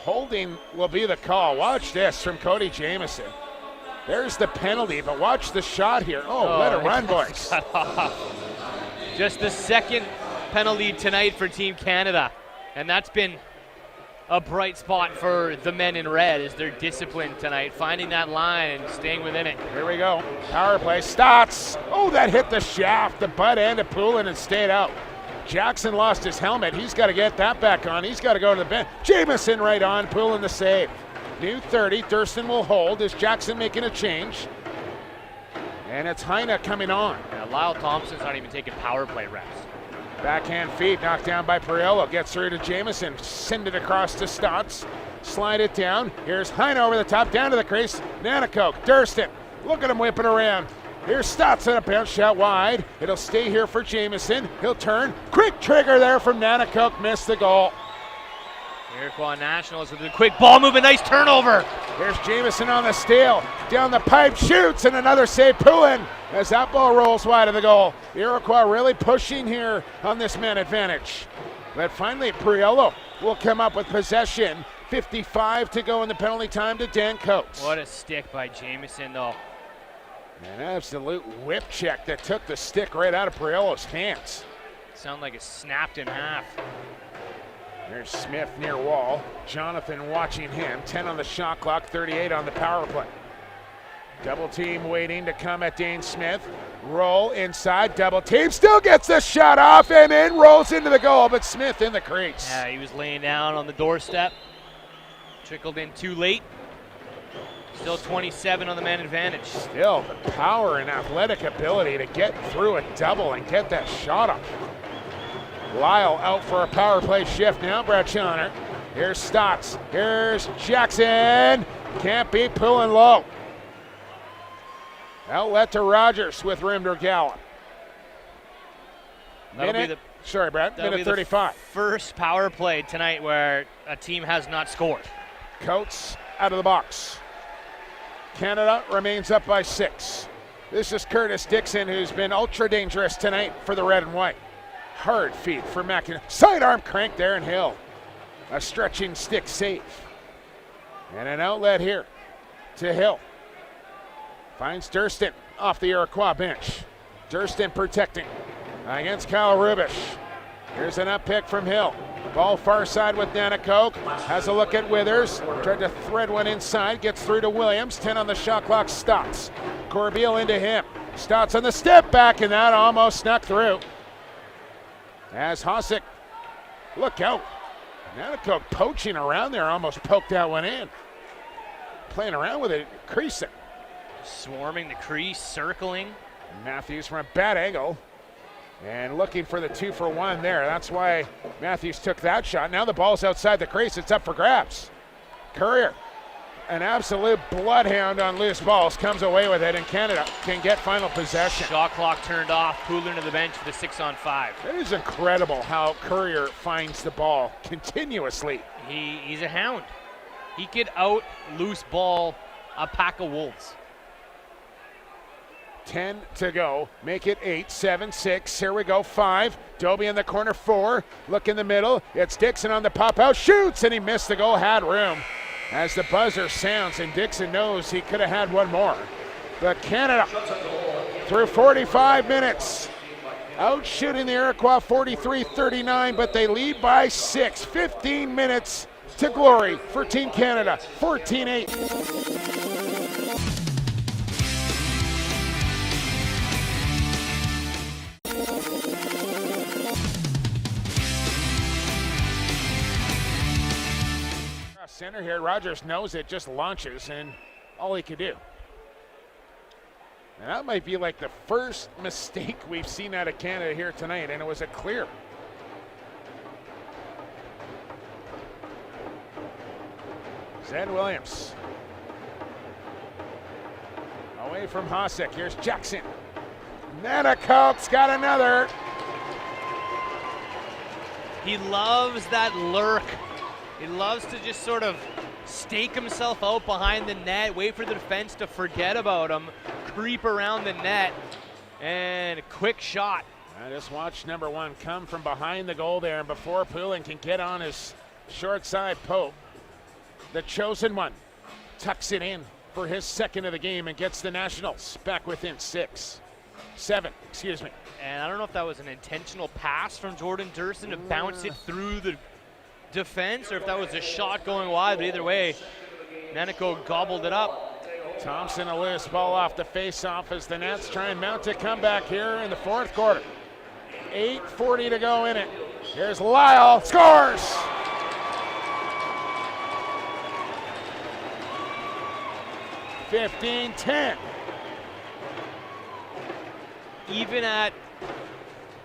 Holding will be the call. Watch this from Cody Jamieson. There's the penalty, but watch the shot here. Oh, let it run, boys. Just the second penalty tonight for Team Canada. And that's been a bright spot for the men in red is their discipline tonight, finding that line and staying within it. Here we go. Power play. Stotts. Oh, that hit the shaft, the butt end of Poulin and stayed out. Jackson lost his helmet. He's got to get that back on. He's got to go to the bench. Jamieson right on. Poulin the save. New 30. Thurston will hold. Is Jackson making a change? And it's Heine coming on. Yeah, Lyle Thompson's not even taking power play reps. Backhand feed knocked down by Periello. Gets through to Jamieson. Send it across to Stotts. Slide it down. Here's Heine over the top. Down to the crease. Nanticoke. Thurston. Look at him whipping around. Here's Stotts on a bounce shot wide. It'll stay here for Jamieson. He'll turn. Quick trigger there from Nanticoke. Missed the goal. Iroquois Nationals with a quick ball movement. Nice turnover. Here's Jamieson on the steal. Down the pipe. Shoots. And another save. Poulin as that ball rolls wide of the goal. Iroquois really pushing here on this man advantage. But finally, Periello will come up with possession. 55 to go in the penalty time to Dan Coates. What a stick by Jamieson, though. An absolute whip check that took the stick right out of Periello's hands. Sounded like it snapped in half. There's Smith near wall. Jonathan watching him. 10 on the shot clock, 38 on the power play. Double team waiting to come at Dane Smith. Roll inside, double team. Still gets the shot off and in. Rolls into the goal, but Smith in the crease. Yeah, he was laying down on the doorstep. Trickled in too late. Still 27 on the man advantage. Still the power and athletic ability to get through a double and get that shot off. Lyle out for a power play shift now. Brad Schauner. Here's Stotts. Here's Jackson. Can't beat Poulin low. Outlet to Rogers with rim to Gallup. Minute 35. First power play tonight where a team has not scored. Coates out of the box. Canada remains up by 6. This is Curtis Dixon, who's been ultra dangerous tonight for the red and white. Hard feed for McIntosh. Sidearm crank there and Hill. A stretching stick save. And an outlet here to Hill. Finds Durston off the Iroquois bench. Durston protecting against Kyle Rubish. Here's an up pick from Hill. Ball far side with Nanakoke. Has a look at Withers. Tried to thread one inside. Gets through to Williams. 10 on the shot clock. Stotts. Corbeil into him. Stotts on the step back, and that almost snuck through. As Hossack, look out. Nanakoke poaching around there, almost poked that one in. Playing around with it, creasing. Swarming the crease, circling. Matthews from a bad angle. And looking for the 2-for-1 there. That's why Matthews took that shot. Now the ball's outside the crease. It's up for grabs. Courier, an absolute bloodhound on loose balls, comes away with it, and Canada can get final possession. Shot clock turned off. Poulin to the bench for the 6-on-5. It is incredible how Courier finds the ball continuously. He's a hound. He could out loose ball a pack of wolves. 10 to go. Make it 8, 7, 6. Here we go. 5. Dobie in the corner. 4. Look in the middle. It's Dixon on the pop out. Shoots, and he missed the goal. Had room. As the buzzer sounds, and Dixon knows he could have had one more. But Canada, through 45 minutes, out shooting the Iroquois 43-39, but they lead by 6. 15 minutes to glory for Team Canada. 14-8. Center here, Rogers knows it, just launches, and all he could do. And that might be like the first mistake we've seen out of Canada here tonight, and it was a clear. Zed Williams. Away from Hossack, here's Jackson. Nanakoke's got another. He loves that lurk. He loves to just sort of stake himself out behind the net, wait for the defense to forget about him, creep around the net, and a quick shot. I just watched number 1 come from behind the goal there, and before Poulin can get on his short side poke, the chosen one tucks it in for his second of the game and gets the Nationals back within 7, excuse me. And I don't know if that was an intentional pass from Jordan Durston to bounce it through the defense or if that was a shot going wide, but either way, Nanakoke gobbled it up. Thompson a loose ball off the face-off as the Nets try and mount a comeback here in the fourth quarter. 8:40 to go in it. Here's Lyle, scores! (15-10). Even at,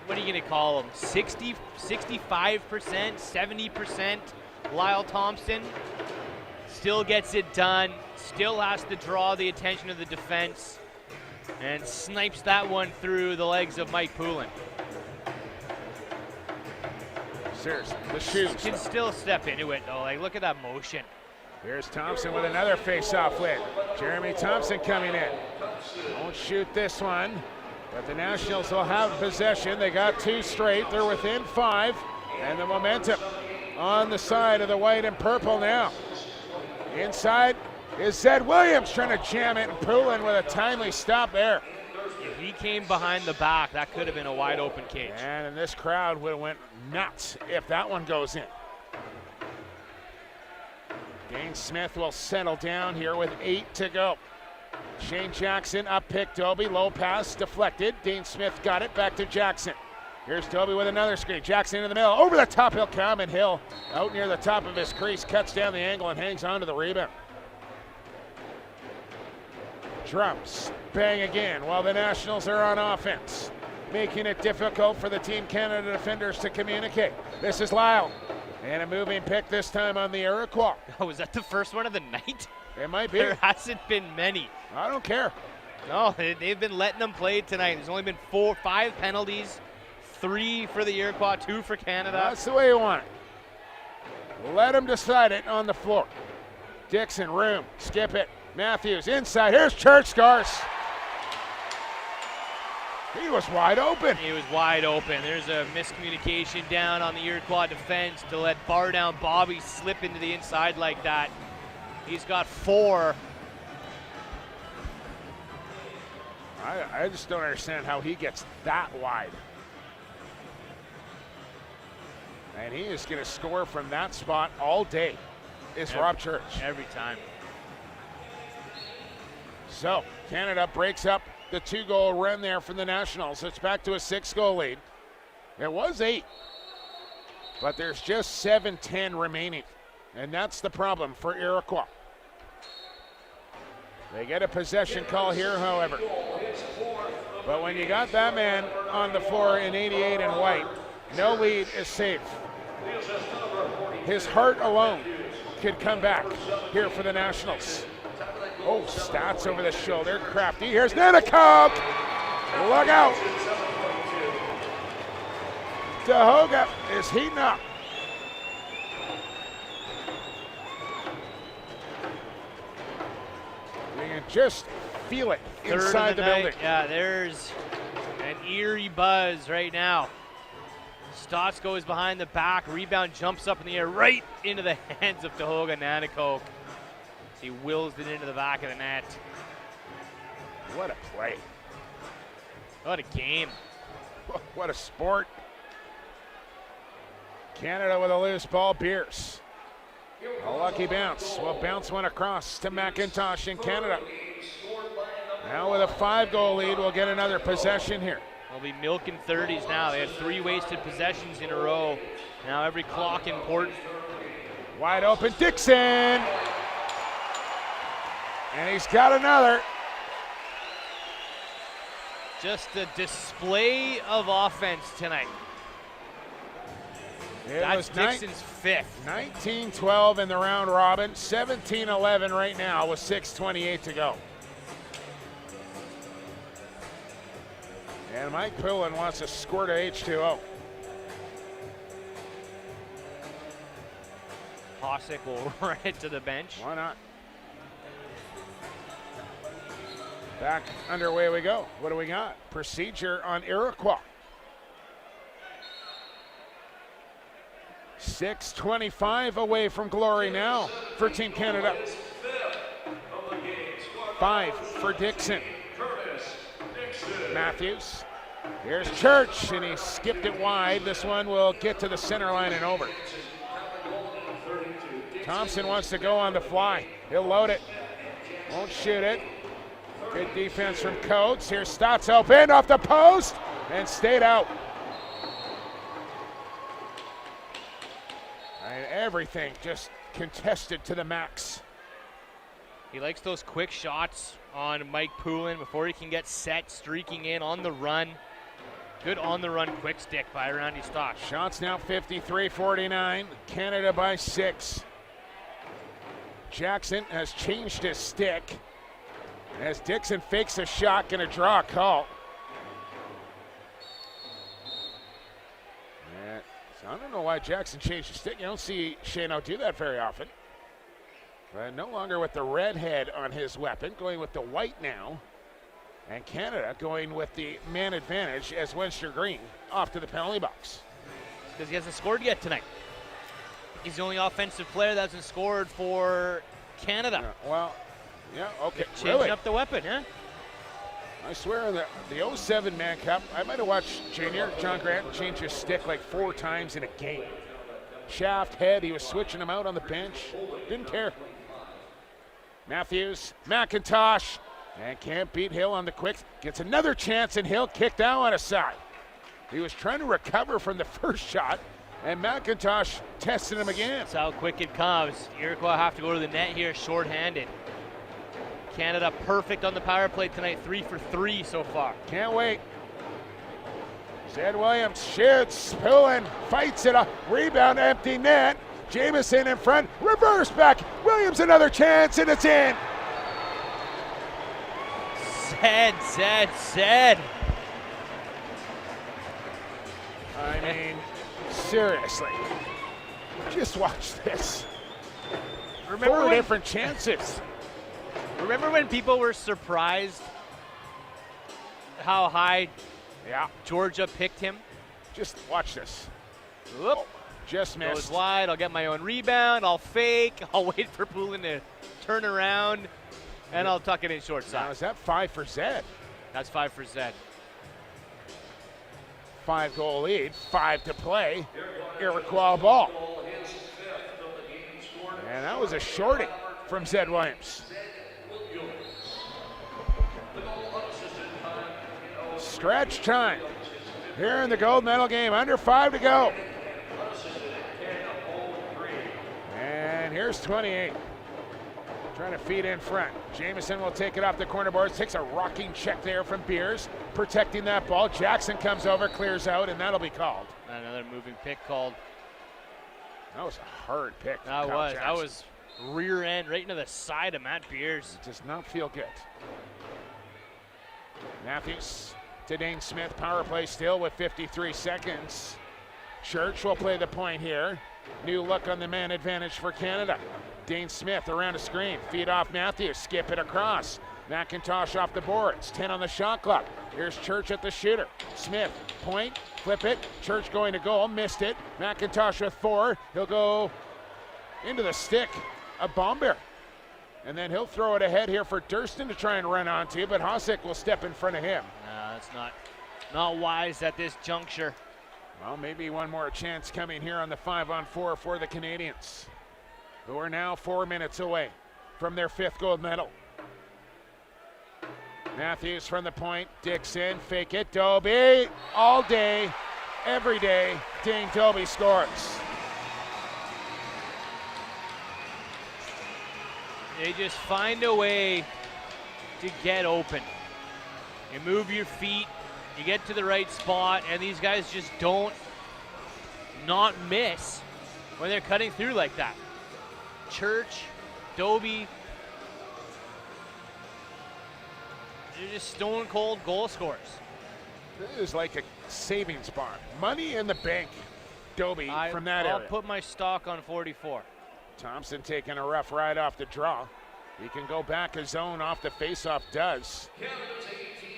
what are you going to call him, 60, 65%, 70%, Lyle Thompson still gets it done, still has to draw the attention of the defense, and snipes that one through the legs of Mike Poulin. Seriously, the shoes. Can still step into it, though. Like, look at that motion. Here's Thompson with another face-off win. Jeremy Thompson coming in. Won't shoot this one. But the Nationals will have possession. They got 2 straight. They're within 5. And the momentum on the side of the white and purple now. Inside is Zed Williams trying to jam it, and Poulin with a timely stop there. If he came behind the back, that could have been a wide open cage. And this crowd would have went nuts if that one goes in. Dane Smith will settle down here with 8 to go. Shane Jackson up pick Dobie, low pass deflected. Dane Smith got it back to Jackson. Here's Dobie with another screen. Jackson in the middle, over the top he'll come, and Hill out near the top of his crease, cuts down the angle and hangs on to the rebound. Drums, bang again while the Nationals are on offense, making it difficult for the Team Canada defenders to communicate. This is Lyle, and a moving pick this time on the Iroquois. Oh, was that the first one of the night? It might be. There hasn't been many. I don't care. No, they've been letting them play tonight. There's only been 5 penalties, 3 for the Iroquois, 2 for Canada. That's the way you want it. Let them decide it on the floor. Dixon, room, skip it. Matthews inside. Here's Church, scores. He was wide open. He was wide open. There's a miscommunication down on the Iroquois defense to let bar down Bobby slip into the inside like that. He's got 4. I just don't understand how he gets that wide. And he is going to score from that spot all day, is Rob Church. Every time. So, Canada breaks up the 2-goal run there from the Nationals. It's back to a 6-goal lead. It was 8, but there's just 7:10 remaining, and that's the problem for Iroquois. They get a possession call here, however. But when you got that man on the floor in 88 and white, no lead is safe. His heart alone could come back here for the Nationals. Oh, Stats over the shoulder, crafty. Here's Nanacoke. Look out. Tahoga is heating up. You can just feel it inside the building. Yeah, there's an eerie buzz right now. Stotts goes behind the back, rebound jumps up in the air right into the hands of Tahoga Nanacoke. He wills it into the back of the net. What a play. What a game. What a sport. Canada with a loose ball, Beers. A lucky bounce. Well, bounce one across to McIntosh in Canada. Now with a 5-goal lead, we'll get another possession here. We'll be milking 30s now. They had 3 wasted possessions in a row. Now every clock important. Wide open, Dixon. And he's got another. Just a display of offense tonight. That's Dixon's 5th. 19-12 in the round robin, 17-11 right now with 6:28 to go. And Mike Pullen wants to score to H2O. Posick will run it to the bench. Why not? Back underway we go. What do we got? Procedure on Iroquois. 6:25 away from glory now for Team Canada. 5 for Dixon. Matthews. Here's Church, and he skipped it wide. This one will get to the center line and over. Thompson wants to go on the fly. He'll load it. Won't shoot it. Good defense from Coates. Here's Stotts open off the post and stayed out. And everything just contested to the max. He likes those quick shots on Mike Poulin before he can get set, streaking in on the run. Good on the run quick stick by Randy Stotts. Shots now 53-49. Canada by 6. Jackson has changed his stick. As Dixon fakes a shot, gonna draw a call. Yeah, so I don't know why Jackson changed his stick. You don't see Shano do that very often. But no longer with the red head on his weapon, going with the white now. And Canada going with the man advantage as Webster Green off to the penalty box. Because he hasn't scored yet tonight. He's the only offensive player that hasn't scored for Canada. Yeah, okay. Changing up the weapon, huh? I swear the 07 Man Cup, I might have watched Junior John Grant change his stick like 4 times in a game. Shaft, head, he was switching them out on the bench. Didn't care. Matthews, McIntosh, and can't beat Hill on the quick. Gets another chance, and Hill kicked that one aside. He was trying to recover from the first shot, and McIntosh tested him again. That's how quick it comes. Iroquois have to go to the net here shorthanded. Canada perfect on the power play tonight, 3 for 3 so far. Can't wait. Zed Williams shoots, Poulin fights it, a rebound, empty net. Jamieson in front, reverse back. Williams another chance, and it's in. Zed. I mean, seriously. Just watch this. Remember 4 when, different chances. Remember when people were surprised how high Georgia picked him? Just watch this. Whoop. Just missed. Goes wide, I'll get my own rebound, I'll fake, I'll wait for Poulin to turn around, and I'll tuck it in short Now, side. is that 5 for Zed? That's 5 for Zed. 5-goal lead, 5 to play. Iroquois ball. And that was a shorty from Zed Williams. Stretch time here in the gold medal game. Under 5 to go. And here's 28. Trying to feed in front. Jamieson will take it off the corner boards. Takes a rocking check there from Beers. Protecting that ball. Jackson comes over, clears out, and that'll be called. Another moving pick called. That was a hard pick. That was rear end right into the side of Matt Beers. It does not feel good. Matthews to Dane Smith. Power play still with 53 seconds. Church will play the point here. New look on the man advantage for Canada. Dane Smith around a screen. Feed off Matthews. Skip it across. McIntosh off the boards. 10 on the shot clock. Here's Church at the shooter. Smith, point, flip it. Church going to goal. Missed it. McIntosh with 4. He'll go into the stick of Bomber. And then he'll throw it ahead here for Durston to try and run onto, but Hosick will step in front of him. No, that's not wise at this juncture. Well, maybe one more chance coming here on the 5-on-4 for the Canadians, who are now 4 minutes away from their 5th gold medal. Matthews from the point, Dixon, fake it, Dobie, all day, every day, Dane Dobie scores. They just find a way to get open. You move your feet, you get to the right spot, and these guys just don't not miss when they're cutting through like that. Church, Dobie, they're just stone cold goal scorers. This is like a savings bond. Money in the bank, Dobie, from that I'll area. put my stock on 44. Thompson taking a rough ride off the draw. He can go back a zone off the faceoff, does.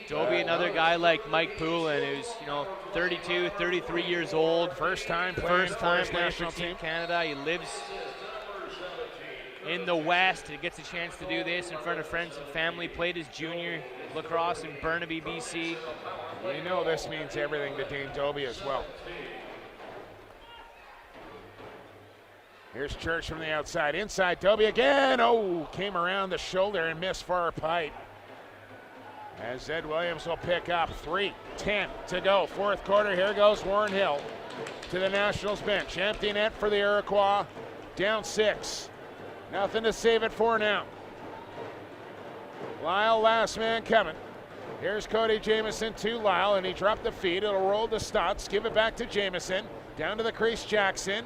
Dobie, another guy like Mike Poulin, who's 32, 33 years old. First time playing for his national Team team. Canada. He lives in the West. He gets a chance to do this in front of friends and family. Played his junior lacrosse in Burnham, BC. You know this means everything to Dane Dobie as well. Here's Church from the outside. Inside, Dobie again. Oh, came around the shoulder and missed far pipe. As Zed Williams will pick up 3:10 to go. 4th quarter, here goes Warren Hill to the Nationals bench. Empty net for the Iroquois. Down 6. Nothing to save it for now. Lyle, last man coming. Here's Cody Jamieson to Lyle, and he dropped the feed. It'll roll to Stotts. Give it back to Jamieson. Down to the crease, Jackson.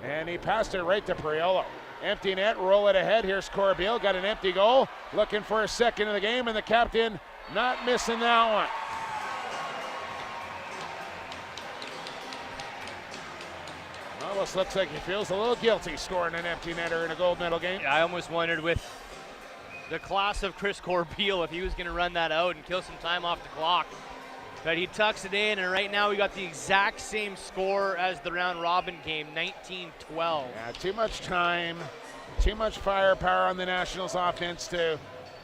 And he passed it right to Priolo. Empty net, roll it ahead. Here's Corbeil, got an empty goal. Looking for a second in the game, and the captain not missing that one. Almost looks like he feels a little guilty scoring an empty netter in a gold medal game. I almost wondered with the class of Chris Corbeil if he was going to run that out and kill some time off the clock. But he tucks it in, and right now we got the exact same score as the round robin game, 19-12. Yeah, too much time, too much firepower on the Nationals offense to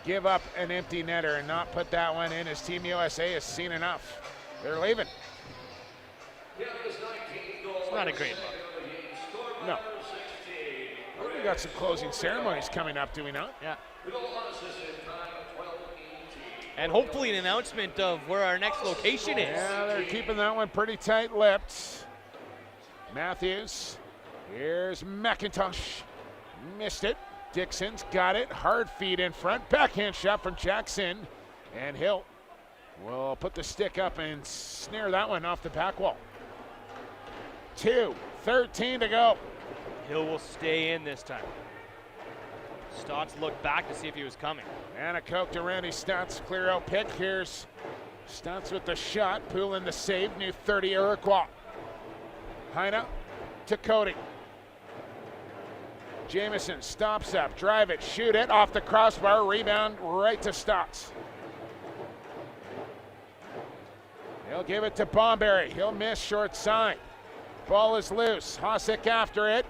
give up an empty netter and not put that one in, as Team USA has seen enough. They're leaving. It's not a great look. No. Well, we got some closing ceremonies coming up, do we not? Yeah. And hopefully an announcement of where our next location is. Yeah, they're keeping that one pretty tight-lipped. Matthews. Here's McIntosh. Missed it. Dixon's got it. Hard feed in front. Backhand shot from Jackson. And Hill will put the stick up and snare that one off the back wall. 2:13 to go. Hill will stay in this time. Stotts looked back to see if he was coming. And a coke to Randy Stotts. Clear out pick. Here's Stotts with the shot. Poulin the save. New 30 Iroquois. Heine to Cody. Jamieson stops up. Drive it. Shoot it. Off the crossbar. Rebound right to Stotts. He'll give it to Bomberry. He'll miss short side. Ball is loose. Hosick after it.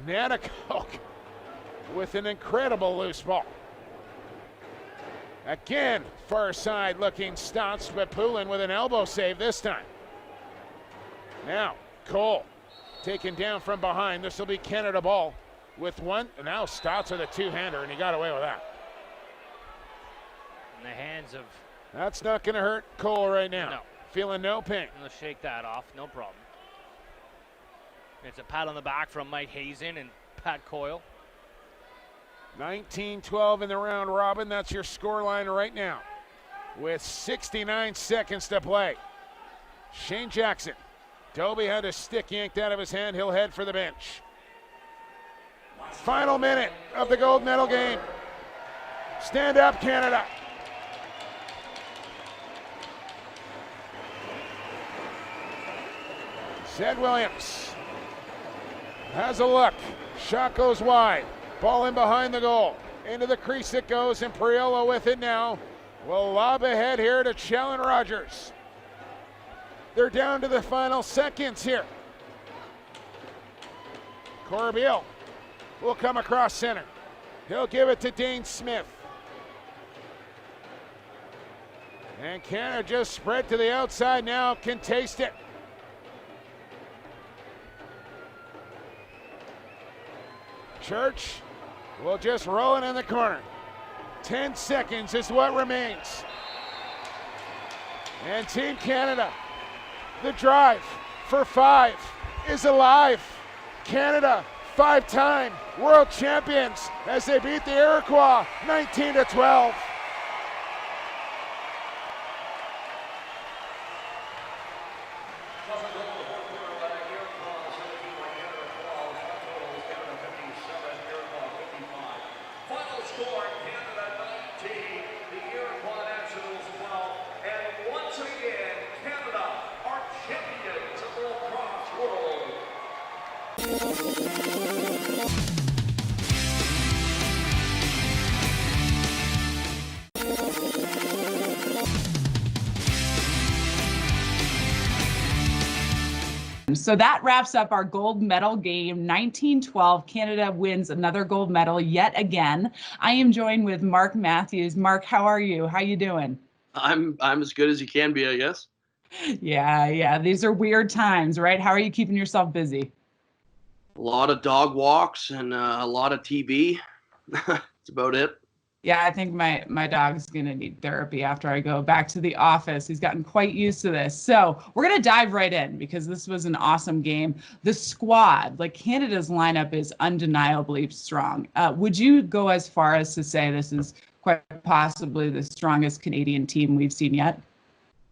Nanacoke with an incredible loose ball. Again, far side looking stops, but Poulin with an elbow save this time. Now, Cole taken down from behind. This will be Canada ball with one. Now Stotts with a two-hander, and he got away with that. In the hands of... That's not going to hurt Cole right now. No. Feeling no pain. Let's shake that off, no problem. It's a pat on the back from Mike Hazen and Pat Coyle. 19-12 in the round robin. That's your score line right now with 69 seconds to play. Shane Jackson. Dobie had a stick yanked out of his hand. He'll head for the bench. Final minute of the gold medal game. Stand up, Canada. Zed Williams has a look. Shot goes wide. Ball in behind the goal. Into the crease it goes, and Priolo with it now. Will lob ahead here to Challen Rogers. They're down to the final seconds here. Corbeil will come across center. He'll give it to Dane Smith. And Canada just spread to the outside now, can taste it. Church will just roll it in the corner. 10 seconds is what remains. And Team Canada, the drive for 5 is alive. Canada, 5-time world champions as they beat the Iroquois 19-12. Final score, Canada 19, the Iroquois Nationals 12, and once again, Canada are champions of the lacrosse world. So that wraps up our gold medal game. 1912, Canada wins another gold medal yet again. I am joined with Mark Matthews. Mark, how are you? How you doing? I'm as good as you can be, I guess. Yeah. These are weird times, right? How are you keeping yourself busy? A lot of dog walks and a lot of TV. That's about it. Yeah, I think my dog's gonna need therapy after I go back to the office. He's gotten quite used to this. So we're gonna dive right in because this was an awesome game. The squad, like Canada's lineup, is undeniably strong. Would you go as far as to say this is quite possibly the strongest Canadian team we've seen yet?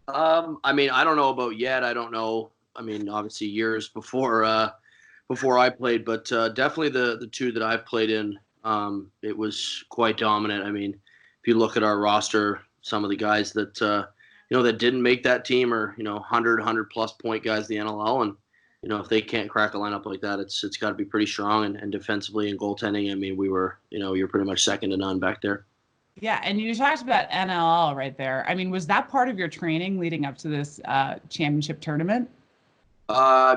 I mean, I don't know about yet. I don't know. I mean, obviously years before I played, but definitely the two that I've played in. It was quite dominant. I mean, if you look at our roster, some of the guys that, that didn't make that team are, 100 plus point guys in the NLL. And, if they can't crack a lineup like that, it's got to be pretty strong. And defensively and goaltending, I mean, we were, you're pretty much second to none back there. Yeah. And you talked about NLL right there. I mean, was that part of your training leading up to this championship tournament?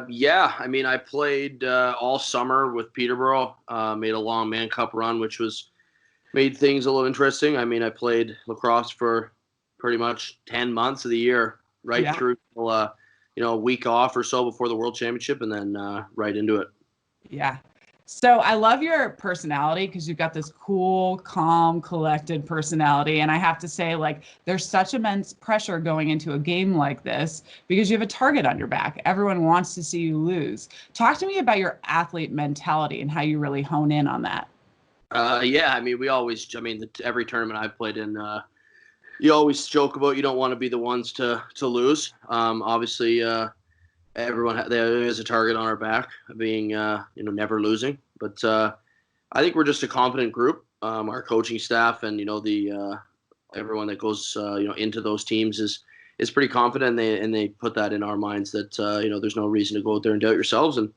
Yeah, I mean, I played all summer with Peterborough, made a long Man Cup run, which made things a little interesting. I mean, I played lacrosse for pretty much 10 months of the year, right through till, a week off or so before the World Championship, and then right into it. Yeah. So I love your personality because you've got this cool, calm, collected personality. And I have to say, like, there's such immense pressure going into a game like this because you have a target on your back. Everyone wants to see you lose. Talk to me about your athlete mentality and how you really hone in on that. Yeah, I mean, every tournament I've played in, you always joke about you don't want to be the ones to lose. Obviously, there is a target on our back, being never losing. But I think we're just a confident group. Our coaching staff and everyone that goes into those teams is pretty confident. And they put that in our minds that there's no reason to go out there and doubt yourselves and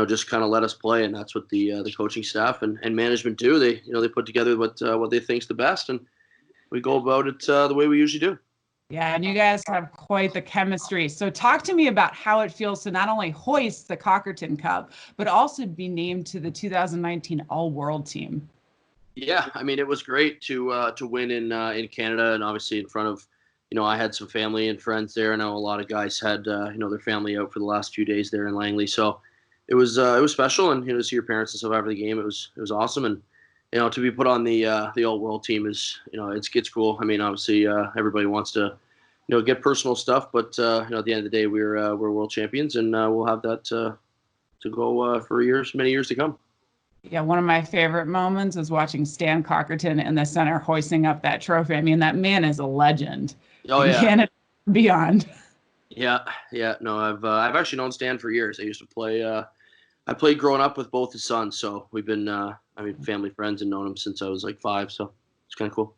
just kind of let us play. And that's what the coaching staff and management do. They put together what they think's the best, and we go about it the way we usually do. Yeah, and you guys have quite the chemistry. So talk to me about how it feels to not only hoist the Cockerton Cup, but also be named to the 2019 All-World team. Yeah, I mean, it was great to win in Canada, and obviously in front of, I had some family and friends there. I know a lot of guys had their family out for the last few days there in Langley, so it was special, and to see your parents and stuff after the game, it was awesome, and to be put on the all world team is it's cool. I mean, obviously everybody wants to get personal stuff, but at the end of the day, we're world champions, and we'll have that to go for many years to come. Yeah, one of my favorite moments is watching Stan Cockerton in the center hoisting up that trophy. I mean, that man is a legend. Oh yeah, Canada beyond. yeah. No, I've actually known Stan for years. I used to play. I played growing up with both his sons, so we've been family friends and known him since I was like 5. So it's kind of cool.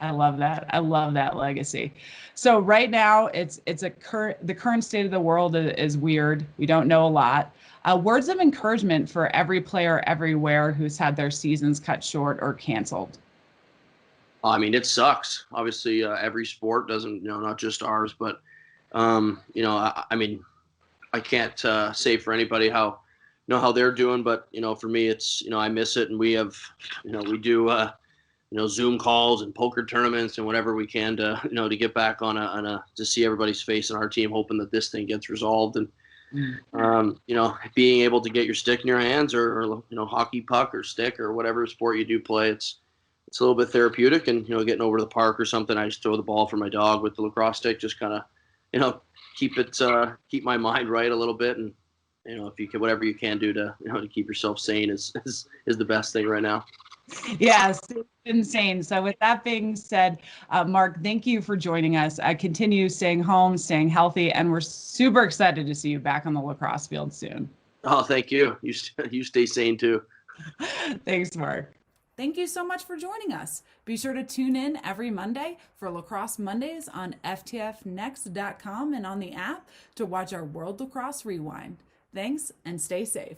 I love that. I love that legacy. So right now, the current state of the world is weird. We don't know a lot. Words of encouragement for every player everywhere who's had their seasons cut short or canceled. I mean, it sucks. Obviously, every sport doesn't, not just ours, but I mean, I can't say for anybody how they're doing, but for me, it's I miss it, and we have we do Zoom calls and poker tournaments and whatever we can to to get back on to see everybody's face on our team, hoping that this thing gets resolved, and being able to get your stick in your hands, or hockey puck or stick or whatever sport you do play, it's a little bit therapeutic, and getting over to the park or something, I just throw the ball for my dog with the lacrosse stick, just kind of keep my mind right a little bit, and if you can, whatever you can do to to keep yourself sane is the best thing right now. Yes, it's insane. So with that being said, Mark, thank you for joining us. Continue staying home, staying healthy, and we're super excited to see you back on the lacrosse field soon. Oh, thank you. You stay sane too. Thanks, Mark. Thank you so much for joining us. Be sure to tune in every Monday for Lacrosse Mondays on ftfnext.com and on the app to watch our World Lacrosse Rewind. Thanks, and stay safe.